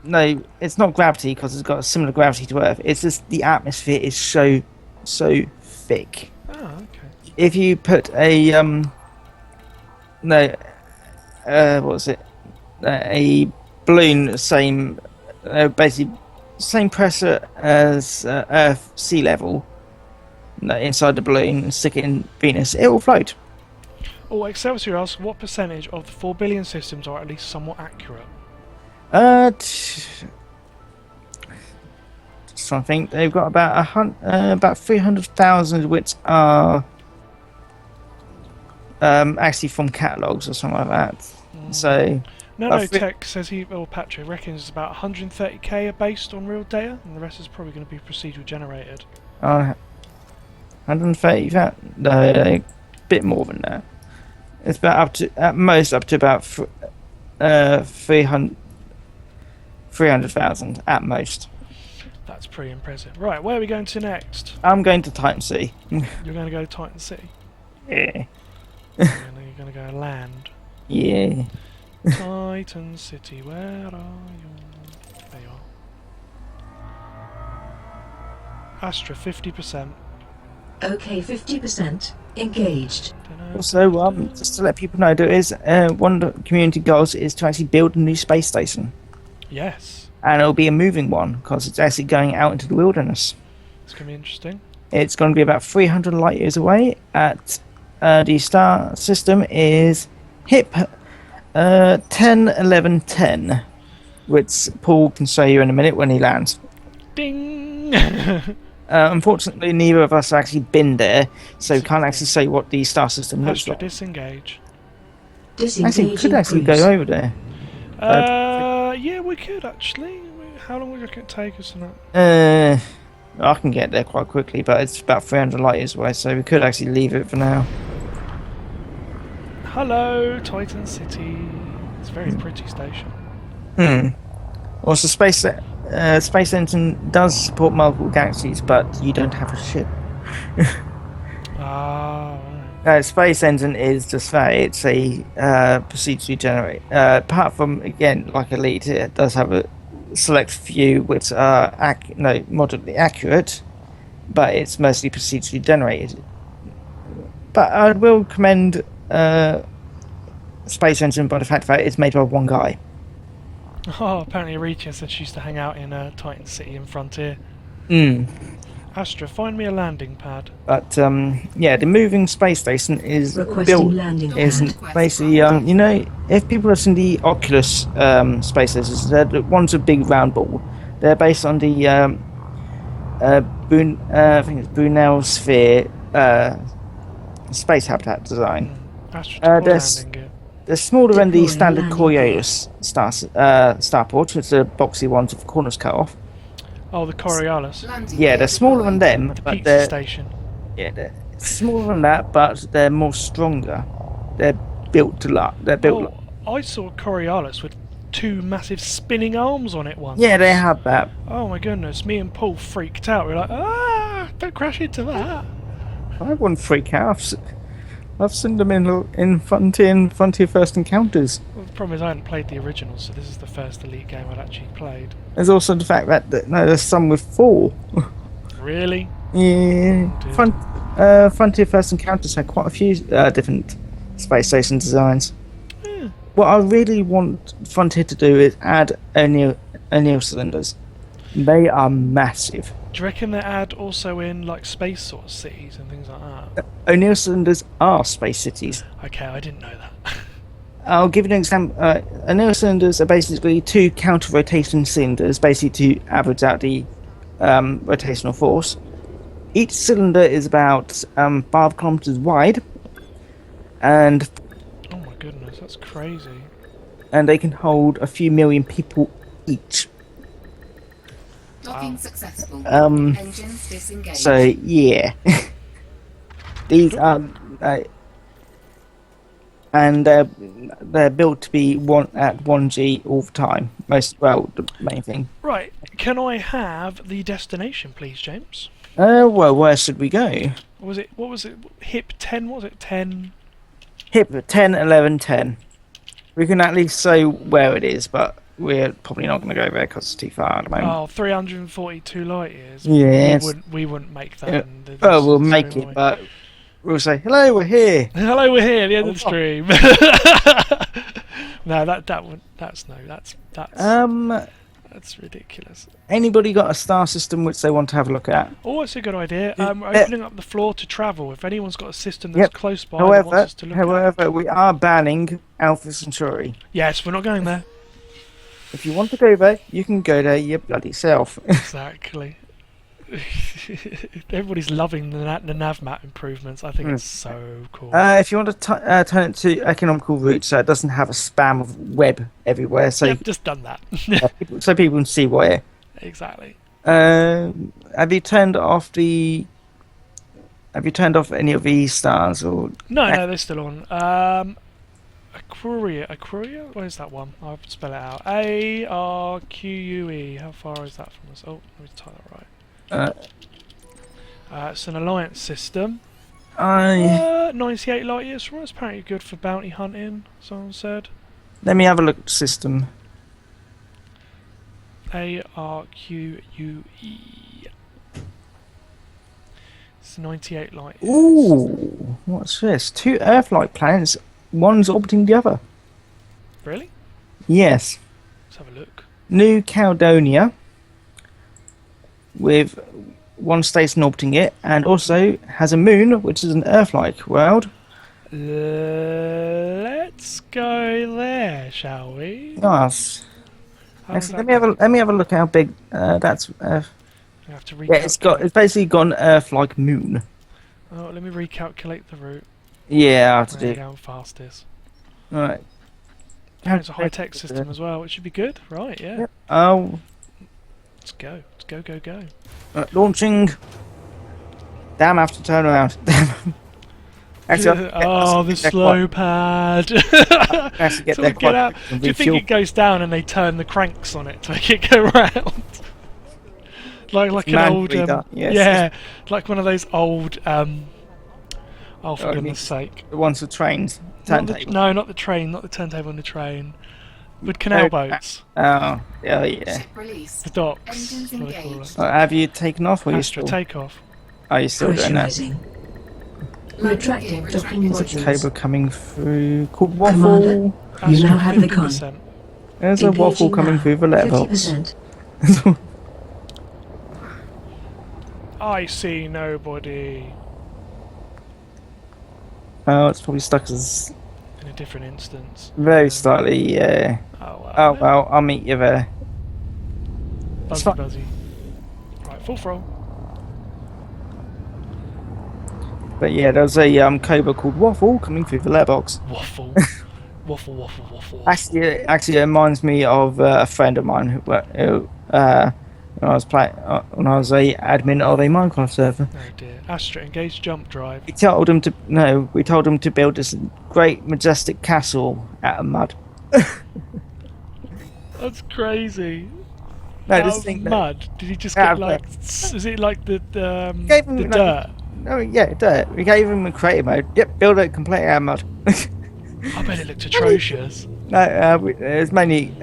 no, it's not gravity because it's got a similar gravity to Earth. It's just the atmosphere is so thick. Oh, okay. If you put a what was it? A balloon, same basically same pressure as Earth sea level. Inside the balloon, and stick it in Venus, it will float. Oh, Excelsior asks, what percentage of the 4 billion systems are at least somewhat accurate? Just trying to think. They've got about 300,000, which are actually from catalogs or something like that. So No, Tech says Patrick reckons about 130k are based on real data, and the rest is probably going to be procedural generated. 130. No, a bit more than that. It's about at most up to about 300,000 at most. That's pretty impressive. Right, where are we going to next? I'm going to Titan C. You're going to go to Titan City. Yeah. You're going to go land. Yeah. Titan City, where are you? There you are. Astra, 50%. Okay, 50%. Engaged. Also, just to let people know, there is one of the community goals is to actually build a new space station, Yes. and it'll be a moving one because it's actually going out into the wilderness. It's going to be interesting. It's going to be about 300 light years away. At the star system is HIP 101110, which Paul can show you in a minute when he lands. Ding! Unfortunately, neither of us have actually been there, so we can't actually say what the star system looks Astra, like. Disengage. Actually, we could actually go over there. Yeah, we could actually. How long would you reckon it take us on that? I can get there quite quickly, but it's about 300 light years away, so we could actually leave it for now. Hello, Titan City. It's a very pretty station. Also, Space Engine does support multiple galaxies, but you don't have a ship. Ah, right. Space Engine is just that. It's a procedurally generate. Apart from, again, like Elite, it does have a select few which are moderately accurate, but it's mostly procedurally generated. But I will commend Space Engine by the fact that it's made by one guy. Oh, apparently Aritia said she used to hang out in Titan City and Frontier. Astra, find me a landing pad. But yeah, the moving space station is Requesting built. landing Is pad. basically you know, if people have seen the Oculus space stations, they're the ones with big round ball. They're based on the I think it's Brunel Sphere space habitat design. Astra, deploy there's- landing gear. They're smaller than the Deploying standard landing Coriolis starport, which are boxy ones with the corners cut off. Oh, the Coriolis. Landing Yeah, gear they're smaller than deployed. them, The but pizza they're station. smaller than that, but they're more stronger. They're built to luck. They're built. Oh, I saw a Coriolis with 2 massive spinning arms on it once. Yeah, they have that. Oh my goodness, me and Paul freaked out. We were like, don't crash into that. I wouldn't freak out. I've seen them in Frontier First Encounters. Well, the problem is I hadn't played the original, so this is the first Elite game I'd actually played. There's also the fact that no, there's some with 4. Really? Yeah, dear. Frontier First Encounters had quite a few different space station designs. Yeah. What I really want Frontier to do is add O'Neill cylinders. They are massive. Do you reckon they add also in like space sort of cities and things like that? O'Neill cylinders are space cities. Okay, I didn't know that. I'll give you an example. O'Neill cylinders are basically 2 counter-rotation cylinders, basically to average out the rotational force. Each cylinder is about 5 kilometers wide, and Oh my goodness, that's crazy. they can hold a few million people each. Docking successful. Engines disengaged. So yeah, these are and they're built to be at 1G all the time. The main thing. Right, can I have the destination, please, James? Well, where should we go? What was it? HIP 10? What was it? 10? HIP 10, 11, 10. We can at least say where it is, but we're probably not going to go there because it's too far at the moment. Oh, 342 light years. Yes. We wouldn't make that. Yeah. in the- Oh, we'll this make stream, it, will but we'll say hello. We're here. we? Hello, we're here at the end of the Oh. stream. No, that's ridiculous. Anybody got a star system which they want to have a look at? Oh, that's a good idea. Yeah. We're opening up the floor to travel. If anyone's got a system that's close by that wants However, us to look at. we are banning Alpha Centauri. Yes, we're not going there. If you want to go there, you can go there your bloody self. Exactly. Everybody's loving the nav map improvements. I think it's so cool. If you want to turn it to economical route, so it doesn't have a spam of web everywhere, so Yep, just done that. so people can see where. Exactly. Have you turned off any of these stars or? No, they're still on. Aquaria? Where's that one? I'll spell it out. ARQUE. How far is that from us? Oh, let me type that right. It's an alliance system. 98 light years from us. Apparently good for bounty hunting, someone said. Let me have a look at the system. ARQUE. It's 98 light years. Ooh, what's this? 2 Earth-like planets. One's orbiting the other. Really? Yes. Let's have a look. New Caledonia, with 1 station orbiting it, and also has a moon, which is an Earth-like world. Let's go there, shall we? Nice. How's Actually, that let me have a look how big that's. I have to Yeah, it's basically got an Earth-like moon. Oh, let me recalculate the route. Yeah, I have to There you do. go, fastest. Right. And it's a high-tech system as well, which should be good, right? Yeah. Yep. Oh, Let's go. Let's go, go, go. launching. Damn, I have to turn around. Actually, The slow pad. I have to get So there we get quite out. quick and Do you think refuel. it goes down and they turn the cranks on it to make it go round? like an old Manually done, yes. yeah, like one of those old Oh, for Oh, goodness yes. sake. The ones with trains. Not the, Turntable. no, not the train, not the turntable on the train. With canal boats. Oh, yeah. Ship released. The docks. Engines That's what they call engaged. it. Have you taken off, or are you Astra still? takeoff. Are you still doing that? Pressurizing. Landing Retracting gear docking retracted. There's a cable modules. coming through called Waffle. Commander, you Astra now have the con. 50%. There's a waffle Engaging coming now. through the letterbox. 50%. I see nobody. Oh, it's probably stuck as In a different instance. very slightly. Yeah. Oh well. Oh well, I'll meet you there. Buzzy fine. buzzy. Right, full throttle. But yeah, there's a cobra called Waffle coming through the letterbox. Waffle. waffle. Actually, it reminds me of a friend of mine who when I was when I was a admin of a Minecraft server. Oh dear. Astra, engage jump drive. We told him to build this great majestic castle out of mud. That's crazy. No, Out this of thing. mud. Did he just Out get of like? Is it like the Gave him- the no. dirt? No, yeah, dirt. We gave him a creative mode. Yep, build it completely out of mud. I bet it looked atrocious. No, it's mainly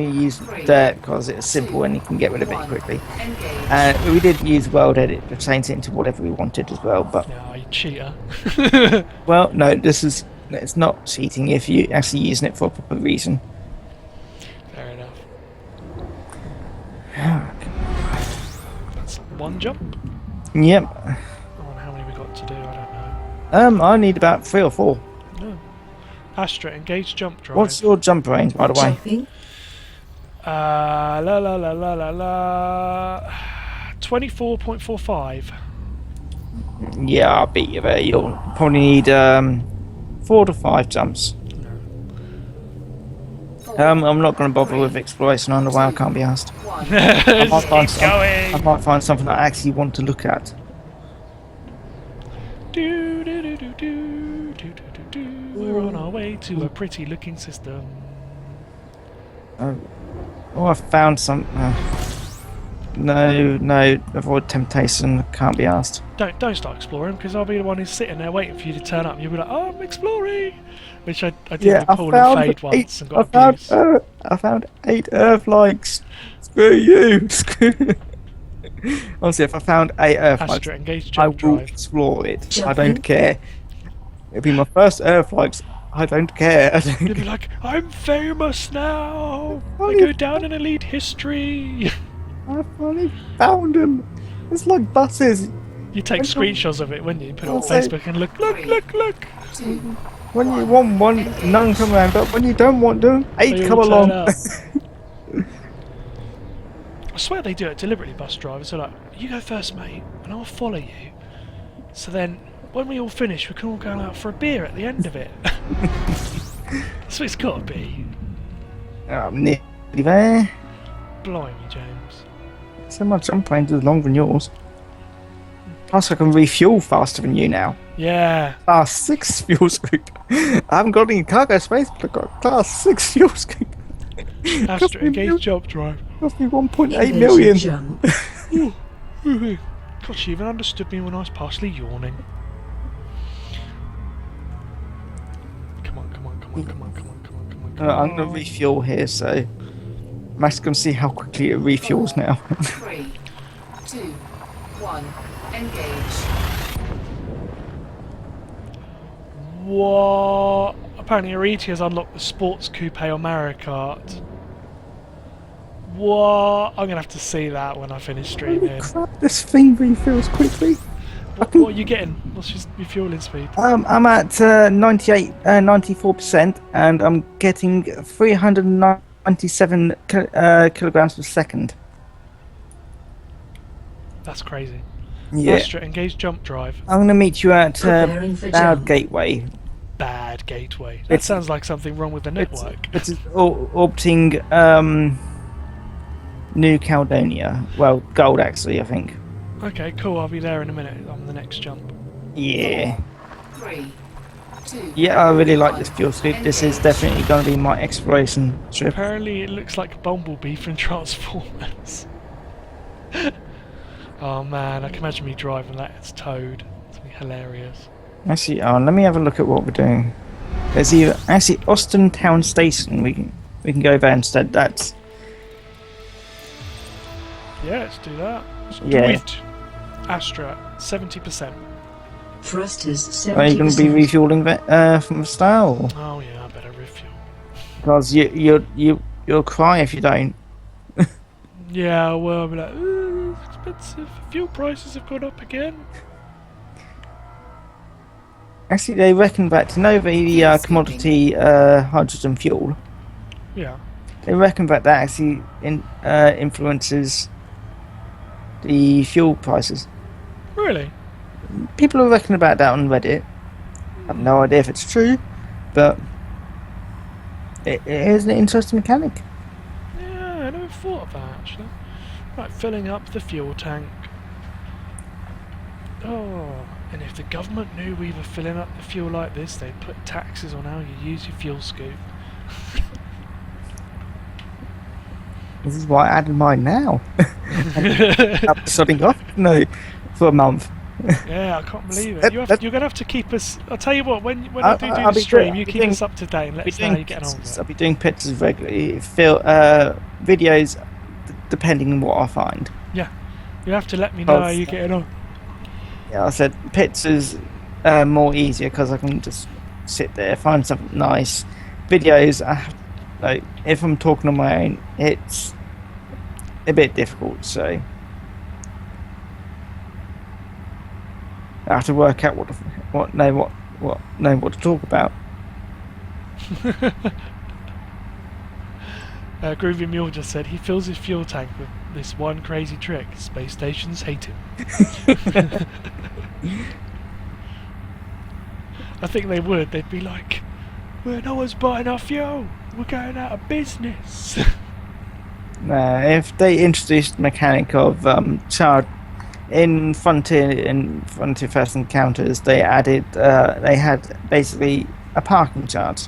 used dirt because it's simple and you can get rid of it quickly. Engage. We did use world edit to change it into whatever we wanted as well. But No, you cheater. well, no, it's not cheating if you actually using it for a proper reason. Fair enough. That's one jump. Yep. Oh, and how many we got to do? I don't know. I need about 3 or 4. No. Astra, engage jump drive. What's your jump range, by the way? Jumping. La 24.45. Yeah, I'll beat you there. You'll probably need 4 to 5 jumps. I'm not going to bother with exploration on the way. I can't be asked. Just find keep I going. might find something I actually want to look at. Do, do, do, do, do, do, do, do, do. We're on our way to a pretty looking system. Oh, I found some. No, avoid temptation. Can't be asked. Don't start exploring because I'll be the one who's sitting there waiting for you to turn up. You'll be like, "Oh, I'm exploring," which I did Yeah, with Paul and Fade once and got abused. I found 8 Earth likes. Screw you. Screw. Honestly, if I found 8 Earth likes, Astra, engage I jump will drive. explore it. I Jumping. don't care. It'll be my first Earth likes. I don't care. I don't You'll be like, "I'm famous now. I Oh, go yeah. down in elite history." I finally found them. It's like buses. You take I don't- screenshots of it, wouldn't you? Put it on Also- Facebook and look. When you want one, none come around. But when you don't want them, 8 They come all turn along. up. I swear they do it deliberately, bus drivers. They're like, "You go first, mate, and I'll follow you." So then, when we all finish, we can all go out for a beer at the end of it. That's what it's got to be. I'm nearly there. Blimey, James. So my jump range is longer than yours. Plus, I can refuel faster than you now. Yeah. Class 6 fuel scoop. I haven't got any cargo space, but I've got class 6 fuel scoop. Astra, engage jump drive. Cost me 1.8 Engaging million. jump. God, she even understood me when I was partially yawning. Come on. I'm gonna refuel here, so Max can see how quickly it refuels now. 3, 2, 1. Engage. What? Apparently Ariti has unlocked the Sports Coupe on Mario Kart. What? I'm gonna have to see that when I finish streaming. Crap, this thing refuels quickly. What are you getting? What's your fueling speed? I'm at 94%, and I'm getting 397 kilograms per second. That's crazy. Yeah. Astra, engage jump drive. I'm gonna meet you at Preparing for Cloud jump. Gateway. Bad gateway. That sounds like something wrong with the network. It's orbiting New Caledonia. Well, Gold actually, I think. Okay, cool. I'll be there in a minute on the next jump. Yeah. 3, 2. Yeah, I really like this fuel scoop. This is definitely going to be my exploration trip. Apparently, it looks like Bumblebee from Transformers. Oh man, I can imagine me driving that as Toad. It's gonna be hilarious. Actually, let me have a look at what we're doing. There's actually Austin Town Station. We can go there instead. That's Yeah, let's do that. yeah. Wait, Astra, 70%. Thrusters Are you going to be 70%. refueling that from the start? Or? Oh yeah, I better refuel. Because you'll cry if you don't. Yeah, well, I'll be like, ooh, it's expensive. Fuel prices have gone up again. Actually, they reckon that the commodity hydrogen fuel. Yeah. They reckon that actually influences the fuel prices. Really? People are reckoning about that on Reddit. I have no idea if it's true, but it is an interesting mechanic. Yeah, I never thought of that actually. Right, filling up the fuel tank. Oh, and if the government knew we were filling up the fuel like this, they'd put taxes on how you use your fuel scoop. This is why I added mine now. I'm shutting off? No, for a month. Yeah, I can't believe it. That- You're going to have to keep us... I'll tell you what, when I do I'll the be stream, doing- you I'll be keep doing- us up to date and let us know how you're getting on with I'll it. be doing pictures regularly, videos, depending on what I find. You have to let me know how you're getting on. Yeah, I said pictures more easier because I can just sit there, find something nice. Videos, like if I'm talking on my own, it's a bit difficult. So I have to work out what to talk about. Groovy Mule just said he fills his fuel tank with this one crazy trick. Space stations hate him. I think they would. They'd be like, well, no one's buying our fuel. We're going out of business. If they introduced the mechanic of charge in Frontier First Encounters, they had basically a parking charge.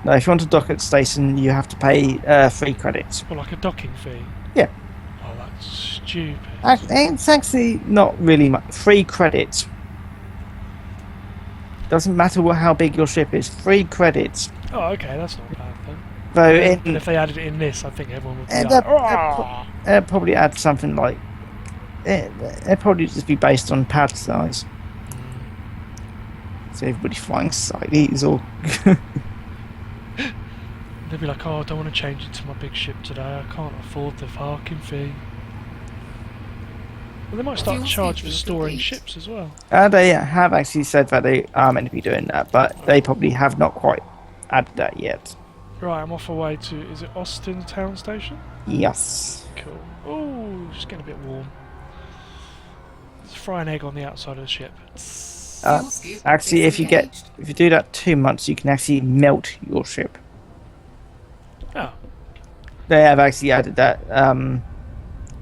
Now, if you want to dock at the station, you have to pay 3 credits. Or like a docking fee. Yeah. Oh, that's stupid. It's actually not really much. 3 credits. Doesn't matter how big your ship is. 3 credits. Oh, okay, that's not bad then. Though But if they added it in this, I think everyone would be And like, that- oh! it'd probably add something like it'd probably just be based on pad size. So everybody's flying Sidees or They'd be like, oh, I don't want to change it to my big ship today. I can't afford the parking fee. Well, they might start to Fuel charge for safety storing complete. ships as well. they have actually said that they are meant to be doing that, but they probably have not quite added that yet. Right, I'm off away to, is it Austin Town Station? Yes. Cool. Oh, just getting a bit warm. Let's fry an egg on the outside of the ship. Fuel scoop Actually, is if you do that too much, you can actually melt your ship. Oh, They have actually added that,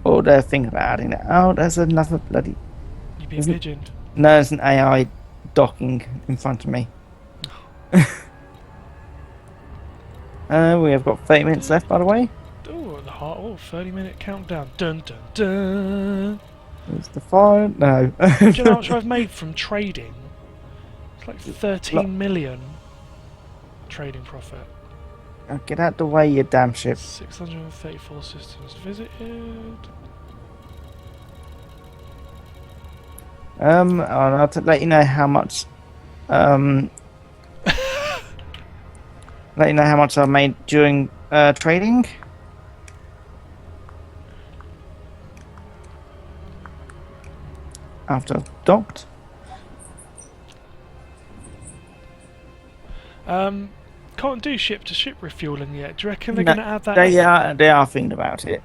or they're thinking about adding that. Oh, there's another bloody. you've been Isn't- pigeoned. No, there's an AI docking in front of me. We have got 30 minutes left, by the way. Oh, at the heart. Oh, 30-minute countdown. Dun dun dun. Is the fire? No. Do you know how much I've made from trading? It's like 13 million trading profit. Oh, get out the way, you damn ship. 634 systems visited. I'll let you know how much. Let you know how much I made during trading. After I've docked. Can't do ship-to-ship refueling yet. Do you reckon they're No, going to add that? They are thinking about it.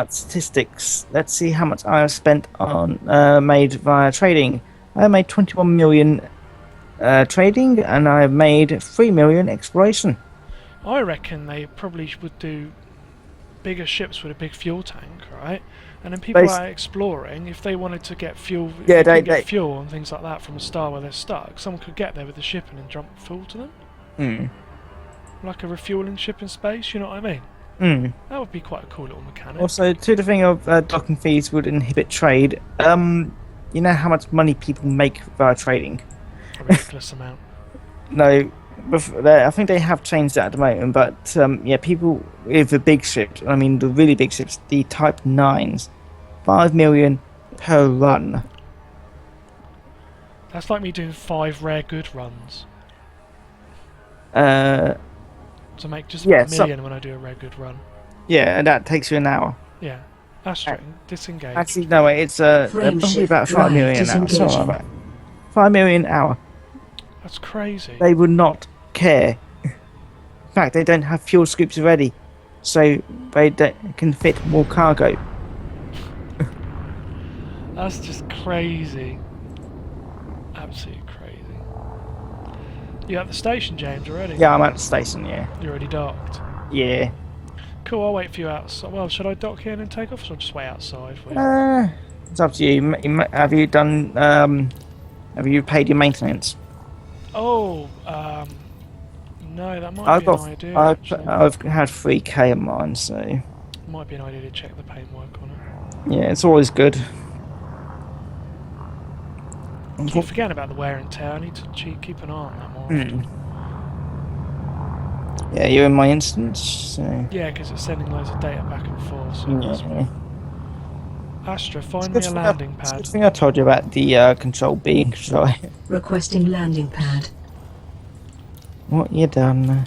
Statistics. Let's see how much I have spent on made via trading. I made 21 million trading, and I have made 3 million exploration. I reckon they probably would do bigger ships with a big fuel tank, right? And then people Bas- out exploring, if they wanted to get fuel, if Yeah, they couldn't they- get fuel and things like that from a star where they're stuck, someone could get there with the ship and then dump fuel to them, Hmm. like a refueling ship in space. You know what I mean? Hmm. That would be quite a cool little mechanic. Also, to the thing of docking fees would inhibit trade. You know how much money people make via trading. a ridiculous amount. No, I think they have changed that at the moment. But yeah, people with the big ships, I mean the really big ships, the Type 9s, 5 million per run. That's like me doing 5 rare good runs. Uh, So make just Yeah, about a million when I do a rare good run. yeah, and that takes you an hour. Yeah. Astra, disengage. Actually, no, it's Frame probably shift about 5 drive million an hour. Something disengaging. like that. 5 million an hour. That's crazy. They would not care. In fact, they don't have fuel scoops ready, so can fit more cargo. That's just crazy. Absolutely crazy. You at the station, James, already? Yeah, I'm at the station. Yeah, You're already docked. yeah. Cool, I'll wait for you outside. Well, should I dock here and then take off, or should I just wait outside for you? It's up to you. Have you done? Have you paid your maintenance? Oh, no, that might be an idea, actually. I've had 3K of mine, so Might be an idea to check the paintwork on it. yeah, it's always good. I keep forgetting about the wear and tear. I need to keep an eye on that more often. Yeah, you're in my instance, so Yeah, because it's sending loads of data back and forth. So that's yeah. Astra, find me a landing It's a pad. good thing I told you about the Control B and Control A. Requesting landing pad. What you done?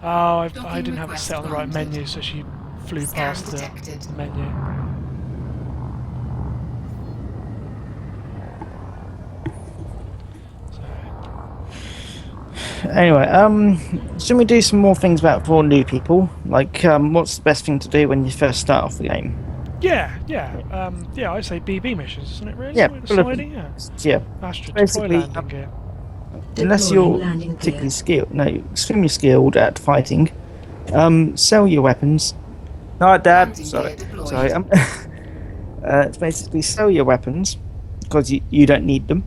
Oh, I Docking didn't have it request set on the right granted. menu, so she flew Scan past detected. the menu. Anyway, should we do some more things about for new people? Like, what's the best thing to do when you first start off the game? Yeah, I say BB missions, isn't it really? Yeah, With the bullet- sliding, yeah. Yeah, Astra, deploy basically, landing gear. unless Deploying you're landing particularly gear. skilled, no, extremely skilled at fighting, sell your weapons. No, Dad. Landing Sorry, gear deployed. sorry. It's basically sell your weapons because you don't need them.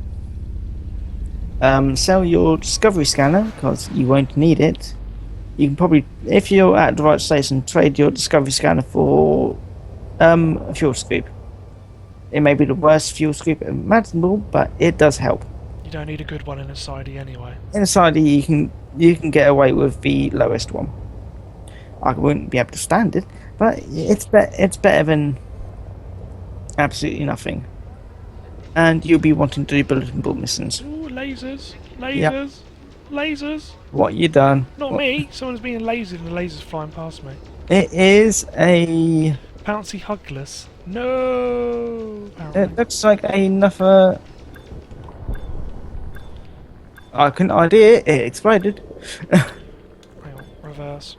Sell your discovery scanner because you won't need it. You can probably, if you're at the right station, trade your discovery scanner for a fuel scoop. It may be the worst fuel scoop imaginable, but it does help. You don't need a good one in a sidey anyway. Inside you can get away with the lowest one. I wouldn't be able to stand it, but it's better than absolutely nothing. And you'll be wanting to do bulletin board missions. Ooh, lasers, Yep. lasers. What you done? Not What- me. Someone's being lasered and the laser's flying past me. It is a. Pouncy Hugless. No. Apparently. It looks like another. I couldn't idea it exploded. Hang on, reverse.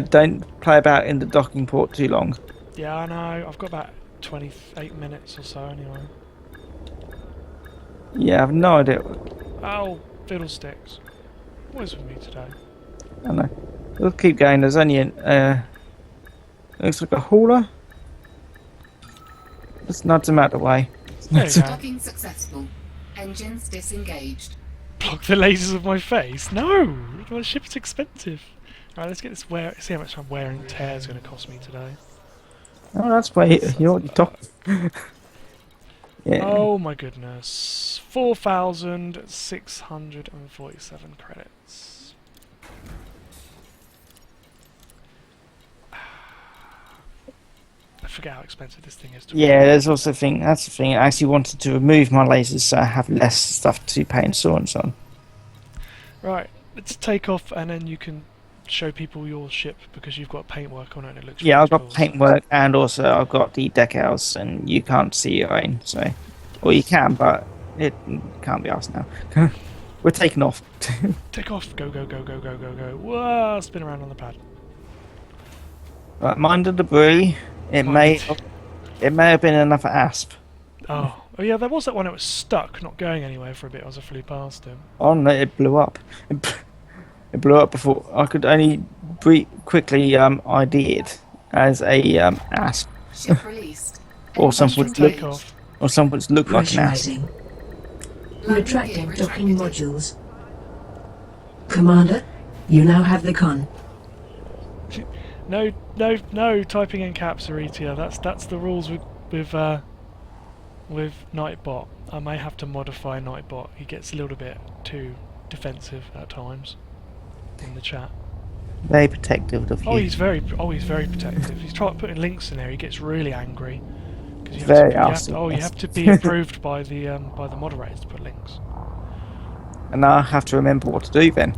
Don't play about in the docking port too long. Yeah, I know. I've got about 28 minutes or so anyway. Yeah, I've no idea. Oh, fiddlesticks. What is with me today? I know. We'll keep going. There's only an. Looks like a hauler. Just nudge them out of the way. There you go. Docking successful. Engines disengaged. Block the lasers of my face? No! My ship's expensive. Right, let's get this see how much wear and tear is going to cost me today. Oh, that's why you're already talking. Yeah. Oh my goodness. 4,647 credits. I forget how expensive this thing is to Yeah, there's also a thing. That's the thing. I actually wanted to remove my lasers so I have less stuff to pay insurance on. Right, let's take off and then you can show people your ship because you've got paintwork on it and it looks Yeah, really I've got cool. paintwork and also I've got the decals, and you can't see your own. So, or you can, but it can't be asked now. We're taking off. Take off! Go, go, go, go, go, go, go. Whoa! Spin around on the pad. Right, mind the debris. It may have been another asp. Oh yeah, there was that one that was stuck, not going anywhere for a bit as I flew past him. Oh no, it blew up. It blew up before I could only quickly ID it as a asp, Ship released. or Engine something Should take look, off. or something look like an asp. Pressurizing. Landing Retracting gear docking retracted. modules. Commander, you now have the con. No, typing in caps are easier. That's the rules with with Nightbot. I may have to modify Nightbot. He gets a little bit too defensive at times in the chat. Very protective of you. He's very protective. He's trying putting links in there. He gets really angry because you Very you have to be approved by the moderators to put links. And now I have to remember what to do then.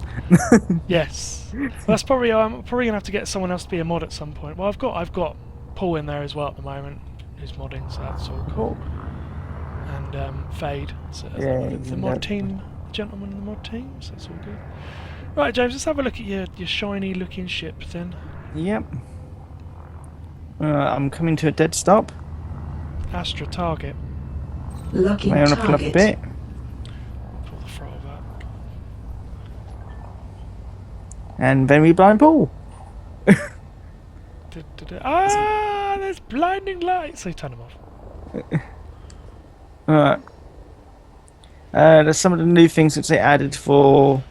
Yes, that's probably I'm probably gonna have to get someone else to be a mod at some point. Well, I've got Paul in there as well at the moment, who's modding, so that's all cool. And Fade, so the mod team, gentleman in the mod team, so that's all good. Right, James, let's have a look at your shiny looking ship then. Yep. I'm coming to a dead stop. Astra target. Locking May I want to pull up a target. bit? Pull the throttle back. And then we blind Paul. Ah, there's blinding lights. So turn them off. Alright. There's some of the new things that they added for.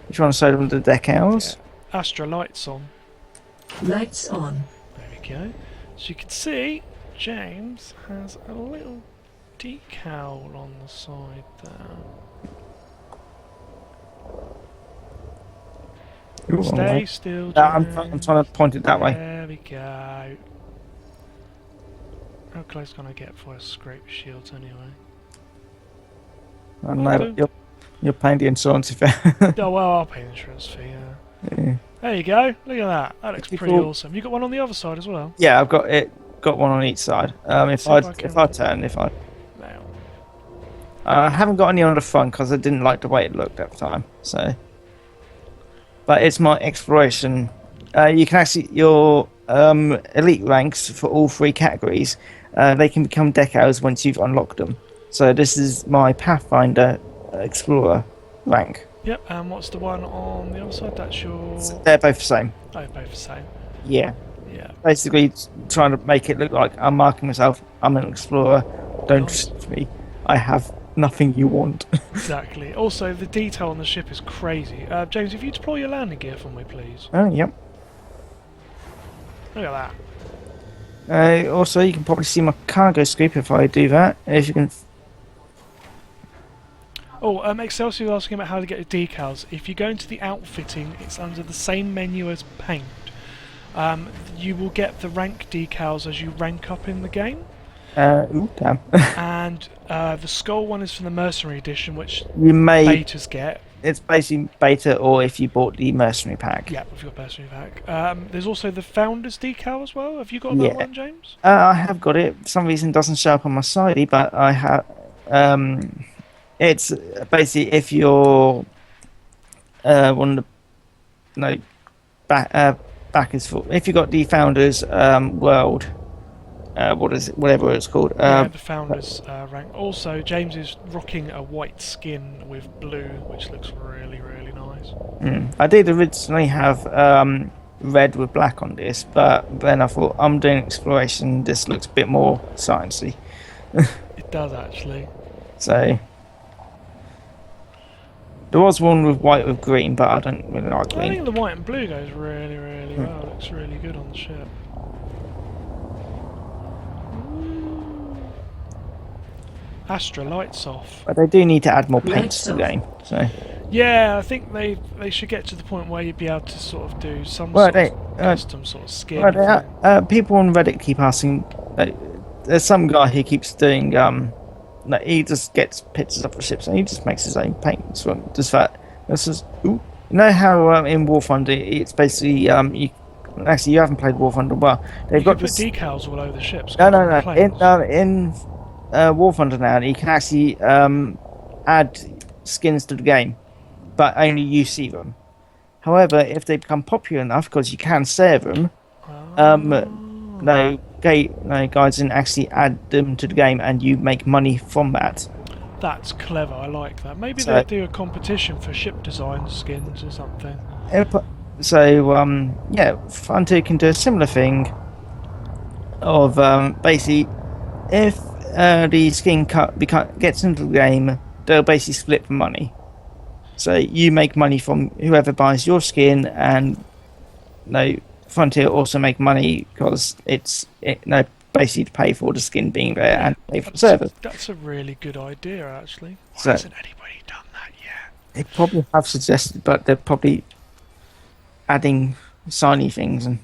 Which one? So the decals. Yeah. Astra lights on. Lights on. There we go. So you can see James has a little decal on the side there. Ooh, Stay alright. still, James. I'm trying to point it that way. There we go. How close can I get for a scrape shields anyway? I know you're paying the insurance fee. Oh well, I'll pay the insurance fee. Yeah. There you go. Look at that. That looks Pretty pretty cool. awesome. You got one on the other side as well. Yeah, I've got one on each side. If See if I can- I No. I haven't got any on the front because I didn't like the way it looked at the time. So, but it's my exploration. You can actually your elite ranks for all three categories. They can become decals once you've unlocked them. So this is my Pathfinder Explorer rank. Yep. And what's the one on the other side? That's your. So they're both the same. Oh, both the same. Yeah. Yeah. Basically, trying to make it look like I'm marking myself. I'm an explorer. Don't trust me. I have nothing you want. Exactly. Also, the detail on the ship is crazy. James, if you deploy your landing gear for me, please. Oh, yep. Look at that. Also, you can probably see my cargo scoop if I do that. If you can. Oh, Excelsior was asking about how to get the decals. If you go into the outfitting, it's under the same menu as paint. You will get the rank decals as you rank up in the game. Ooh, damn. And the skull one is from the Mercenary Edition, which You may. betas get. It's basically beta, or if you bought the mercenary pack. Yeah, if you've got Mercenary pack. There's also the Founders decal as well. Have you got Yeah. that one, James? I have got it. For some reason, it doesn't show up on my sidey, but I have. It's basically if you're one of the back is for if you got the founders world. What is it? Whatever it's called. Yeah, the Founders rank. Also, James is rocking a white skin with blue, which looks really, really nice. I did originally have red with black on this, but then I thought I'm doing exploration. This looks a bit more sciencey, It does actually. so. There was one with white with green, but I don't really like I green. think the white and blue goes really, really well. It looks really good on the ship. Astra lights off. But they do need to add more paints Lights to the off. game. So, Yeah, I think they should get to the point where you'd be able to sort of do some Well, sort they- of custom sort of skin. people on Reddit keep asking. There's some guy who keeps doing. Like he just gets pictures of the ships and he just makes his own paints from just that. This is. Ooh. You know how in War Thunder it's basically you. Actually, you haven't played War Thunder well. They've You got can put this. decals all over the ships. No, can't no, you, no. planes? In War Thunder now, you can actually add skins to the game, but only you see them. However, if they become popular enough, because you can save them, no guys can actually add them to the game, and you make money from that. That's clever. I like that. Maybe So- they'll do a competition for ship design skins or something. So yeah, Frontier can do a similar thing. Of basically, if the skin gets into the game, they'll basically split the money. So you make money from whoever buys your skin, and Frontier also make money because basically to pay for the skin being there and pay for the That's, servers. that's a really good idea, actually. Why So- hasn't anybody done that yet? They probably have suggested, but they're probably adding shiny things and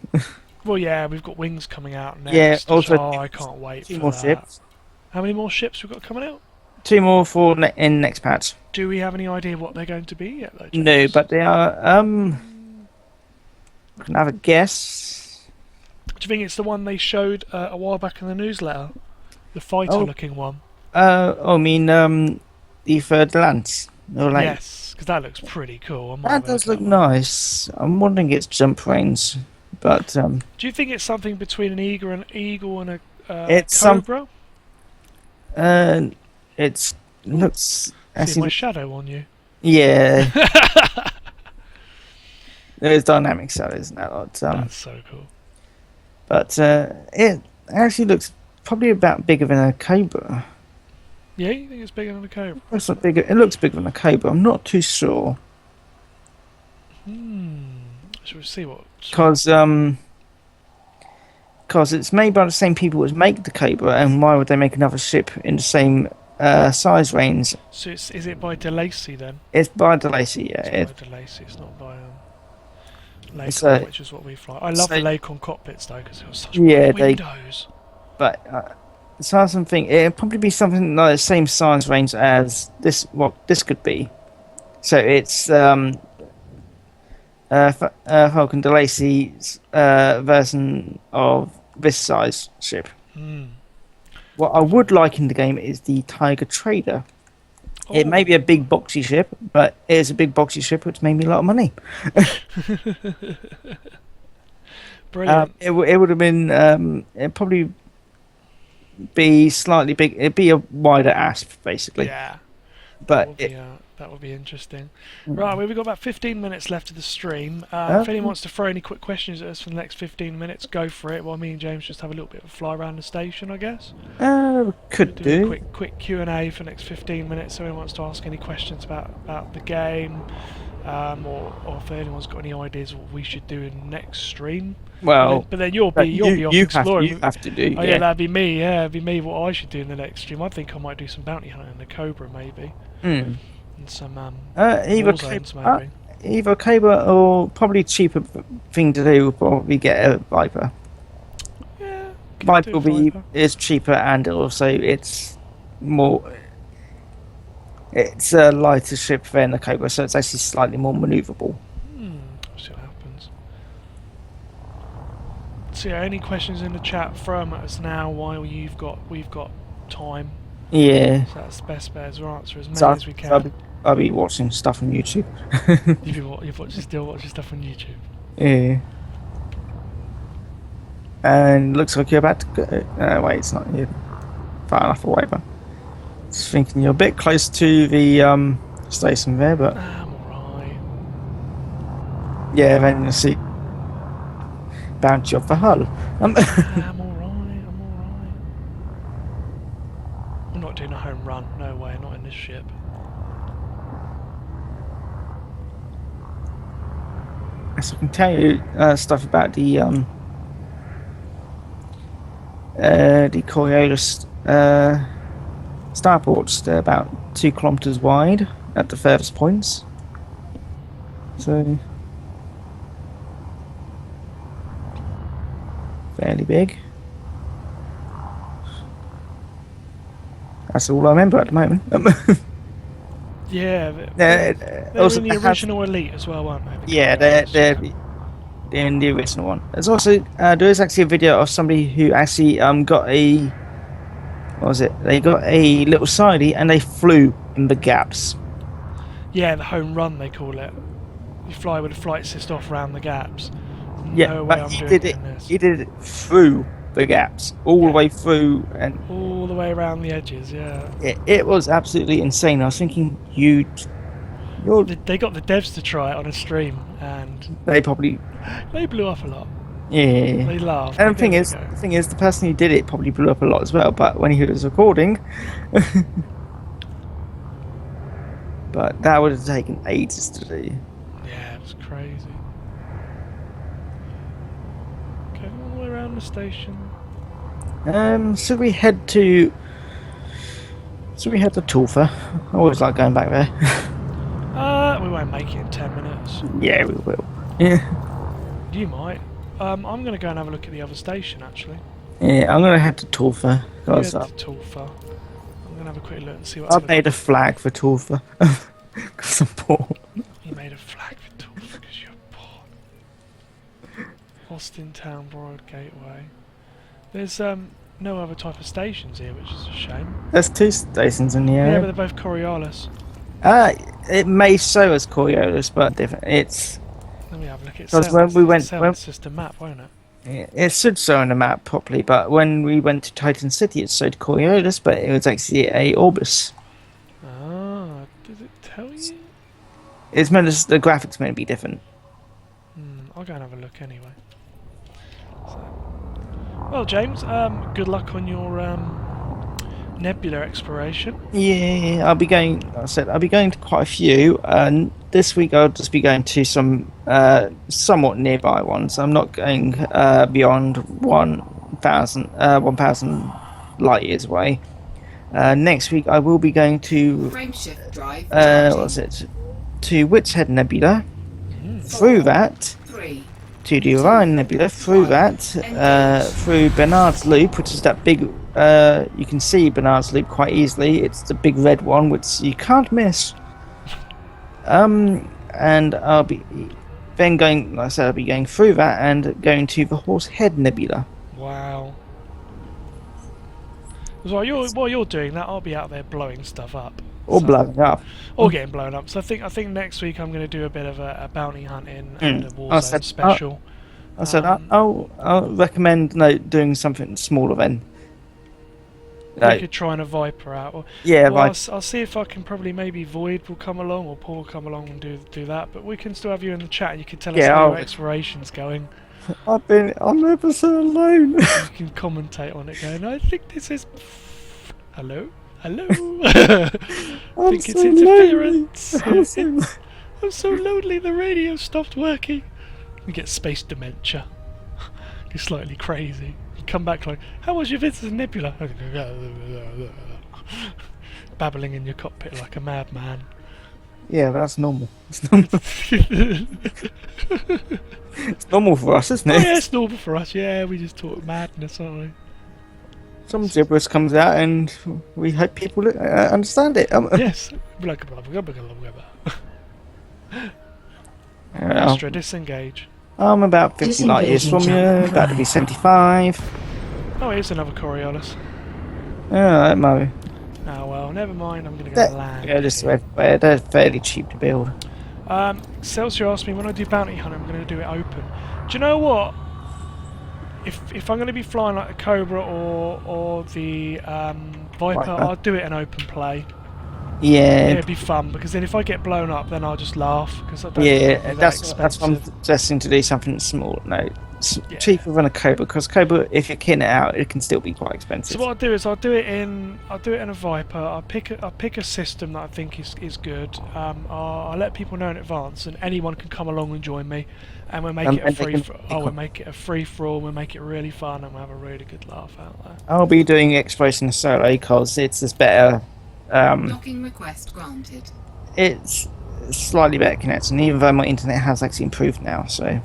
Well, yeah, we've got Wings coming out next. Yeah, also oh, I can't wait two for more that. ships. How many more ships we've got coming out? 2 more for in next patch. Do we have any idea what they're going to be yet, though, No, James? but they are. I can have a guess. Do you think it's the one they showed a while back in the newsletter? The fighter-looking one? I mean, the third lance. Or like, Yes, because that looks pretty cool. I might that have a does at look that one. nice. I'm wondering its jump range, but Do you think it's something between an eagle and a It's some- cobra? it's looks See actually my shadow on you. yeah. There's dynamic shadows in that lot. That's so cool. But it actually looks probably about bigger than a cobra. Yeah, you think it's bigger than a cobra? It's not bigger. It looks bigger than a cobra. I'm not too sure Shall we see what? because it's made by the same people as make the cobra, and why would they make another ship in the same size range? So is it by DeLacy then? It's by DeLacy, yeah. It's by DeLacy. It's not by Lacon, So- which is what we fly. I love so- the Lacon cockpits though because it was such Yeah, big they- windows. But so I was thinking it'd probably be something like the same size range as this. What this could be. So it's Falcon DeLacy's version of this size ship. Hmm. What I would like in the game is the Tiger Trader. It may be a big boxy ship, but it is a big boxy ship which made me a lot of money. Brilliant. It would have been it'd probably be slightly big. It'd be a wider asp basically, Yeah, but that would be interesting. Mm. Right, we've got about 15 minutes left of the stream. If anyone wants to throw any quick questions at us for the next 15 minutes, go for it. While me and James just have a little bit of a fly around the station, I guess. could Do do. a quick Q&A for the next 15 minutes. So anyone wants to ask any questions about the game, or if anyone's got any ideas what we should do in the next stream. Well, But then you'll be off you exploring. have to do. Oh yeah, that'd be me. Yeah, it'd be me. What I should do in the next stream. I think I might do some bounty hunting in the Cobra maybe, Mm. and some Either war zones Cobra, maybe. either Cobra or probably cheaper thing to do would probably get a Viper. Yeah, could Viper do will be Viper. is cheaper and also it's more. It's a lighter ship than the Cobra, so it's actually slightly more manoeuvrable. See what happens. So yeah, any questions in the chat from us now while we've got time. Yeah. So that's the best bet to answer as many So as we can. I'll be watching stuff on YouTube. Still watching stuff on YouTube. Yeah. And looks like you're about to go. Wait, it's not. You're far enough away, but just thinking you're a bit close to the station there, but I'm alright. yeah, then you see bounty off the hull. I'm alright. I'm alright. I'm not doing a home run. No way. Not in this ship. So I can tell you stuff about the Coriolis starports. They're about 2 kilometers wide at the furthest points. So fairly big. That's all I remember at the moment. Yeah. They're Also, in they the have- original Elite as well, weren't they? Yeah, they're in the original one. There's also there is actually a video of somebody who actually got a what was it? They got a little sidey and they flew in the gaps. Yeah, the home run they call it. You fly with a flight assist off round the gaps. Yeah, No way but I'm he doing did it it. in this. He did it through the gaps, all the way through, and All the way around the edges, yeah. it was absolutely insane. I was thinking, you're They got the devs to try it on a stream, and they probably they blew up a lot. yeah. They laughed. And but there you the go. thing is, the person who did it probably blew up a lot as well. But when he was recording, but that would have taken ages to do. Yeah, it was crazy. Okay, all the way around the station. Should we head to? Should we head to Tulfa? I always like going back there. We won't make it in 10 minutes. Yeah, we will. Yeah. You might. I'm going to go and have a look at the other station, actually. Yeah, I'm gonna head to Tulfa. You head Because to Tulfa. I'm going to have a quick look and see what I other... made a flag for Tulfa. Because I'm poor. You made a flag for Tulfa because you're poor. Austin Town Broad Gateway. There's no other type of stations here, which is a shame. There's 2 stations in the Yeah, area. but they're both Coriolis. It may show as Coriolis, but different. It's Let me have a look at Because when we went- when- it's just a map, won't it? it should show on the map properly. But when we went to Titan City, it showed Coriolis, but it was actually a Orbis. Ah, does it tell you? It's meant to, the graphics may be different. I'll go and have a look anyway. So. Well, James, good luck on your nebula exploration. Yeah, I'll be going. Like I said I'll be going to quite a few. And this week I'll just be going to some somewhat nearby ones. I'm not going beyond 1,000 light years away. Next week I will be going to Frameshift drive. what's it? To Witch Head Nebula. Through that 3. to the Orion Nebula. Through that through Bernard's Loop, which is that big. You can see Bernard's Loop quite easily. It's the big red one, which you can't miss. And I'll be then going. Like I said, I'll be going through that and going to the Horse Head Nebula. Wow. So while you're doing that, I'll be out there blowing stuff up. Or So- blowing up. Or getting blown up. So I think next week I'm going to do a bit of a bounty hunting and a I Warzone said- special. I said Um, I'll recommend doing something smaller then. We could try and a Viper out. Or, Yeah, well, like I'll see if I can probably maybe Void will come along or Paul will come along and do that. But we can still have you in the chat and you can tell us Yeah, how I'll- your exploration's going. I'm ever so alone. You can commentate on it going, I think this is... Hello? Hello? I think it's interference. I'm so lonely the radio stopped working. You get space dementia. You're slightly crazy. You come back like, how was your visit to Nebula? Babbling in your cockpit like a madman. Yeah, that's normal. It's normal. It's normal for us, isn't Oh it? yeah, it's normal for us. Yeah, we just talk madness, aren't we? Some gibberish comes out, and we hope people understand it. Yes. Astra, disengage. I'm about 50 light years from you, about to be 75. Oh, here's another Coriolis. Alright, Mo. Oh well, never mind. I'm gonna go land. Yeah, just everywhere. They're fairly cheap to build. Celsius asked me when I do bounty hunt, I'm going to do it open. Do you know what? If I'm going to be flying like a Cobra or the Viper, I'll do it in open play. Yeah, It'd be fun because then if I get blown up, then I'll just laugh because I don't. think yeah. it'd be that That's what I'm expensive. suggesting to do something small. No, Yeah. cheaper than a Cobra, because Cobra, if you're kitting it out, it can still be quite expensive. So what I'll do is I'll do it in a Viper. I'll pick a system that I think is good. I'll let people know in advance, and anyone can come along and join me, and we'll make it a and they free. can- We'll make it a free for all. We'll make it really fun, and we'll have a really good laugh out there. I'll be doing exploration solo because it's just better. Docking request granted. It's slightly better connection, even though my internet has actually improved now. So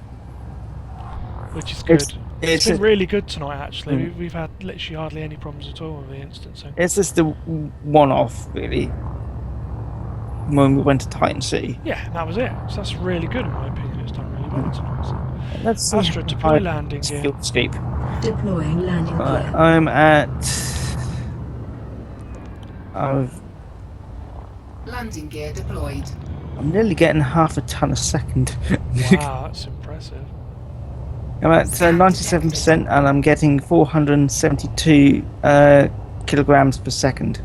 Which is good. It's been a- really good tonight, actually. We've had literally hardly any problems at all with the instancing. it's just the one-off, really. When we went to Titan City. Yeah, that was it. So that's really good in my opinion. It's done really well tonight. So. Let's see Astra, if deploy I landing gear. field escape. Deploying landing Right, gear. I'm at. Landing gear deployed. I'm nearly getting half a ton a second. Wow, that's impressive. I'm at 97%, and I'm getting 472 kilograms per second.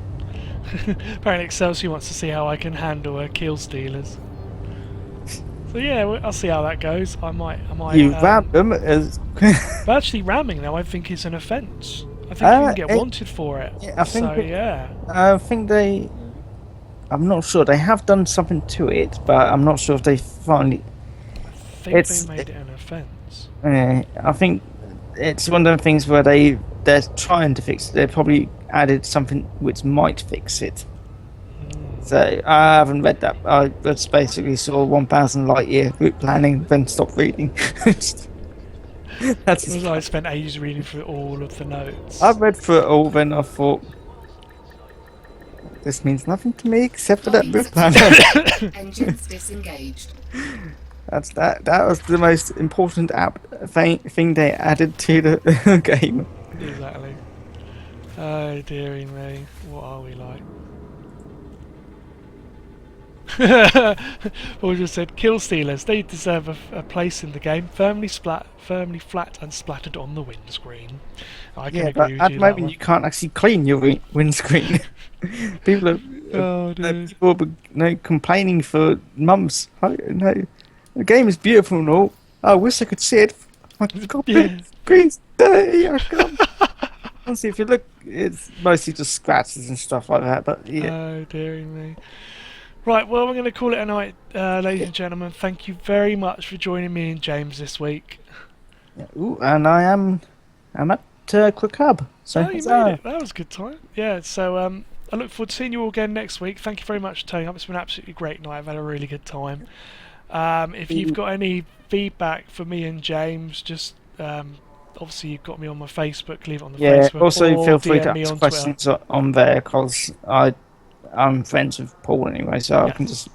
Apparently Excelsior wants to see how I can handle keel stealers. So yeah, I'll see how that goes. I might. You ram them as. But actually, ramming though, I think is an offence. I think you can get wanted for it. Yeah, I think so it- yeah. I think they. I'm not sure. They have done something to it, but I'm not sure if they finally. I think it's- they made it an offence. I think it's one of the things where they they're trying to fix it. They probably added something which might fix it. So I haven't read that. I just basically saw 1,000 light year route planning, then stopped reading. That's I spent ages reading through all of the notes. I read through it all, then I thought, this means nothing to me except for that Docking route planner. successful. Engines disengaged. That was the most important thing they added to the game. Exactly. Oh dearie me, what are we like? Paul just said, kill stealers. They deserve a place in the game. Firmly flat and splattered on the windscreen. I can Yeah, agree but with at you the that moment one. you can't actually clean your windscreen. People are Oh, dude. people have been, complaining for months. The game is beautiful and all. I wish I could see it. My God, Yeah. screen's dirty. I can't. Honestly, if you look, it's mostly just scratches and stuff like that. But yeah, Oh dearie me. Right, well, we're going to call it a night, ladies and gentlemen. Thank you very much for joining me and James this week. Ooh, and I'm at Quick Hub. So Oh, you made it. That was a good time. Yeah, so I look forward to seeing you all again next week. Thank you very much for turning up. It's been an absolutely great night. I've had a really good time. If you've got any feedback for me and James, just obviously you've got me on my Facebook. Leave it on the Facebook. Also, or feel free DM to me ask on Twitter. questions on there because I'm friends with Paul anyway, so I Yeah. can just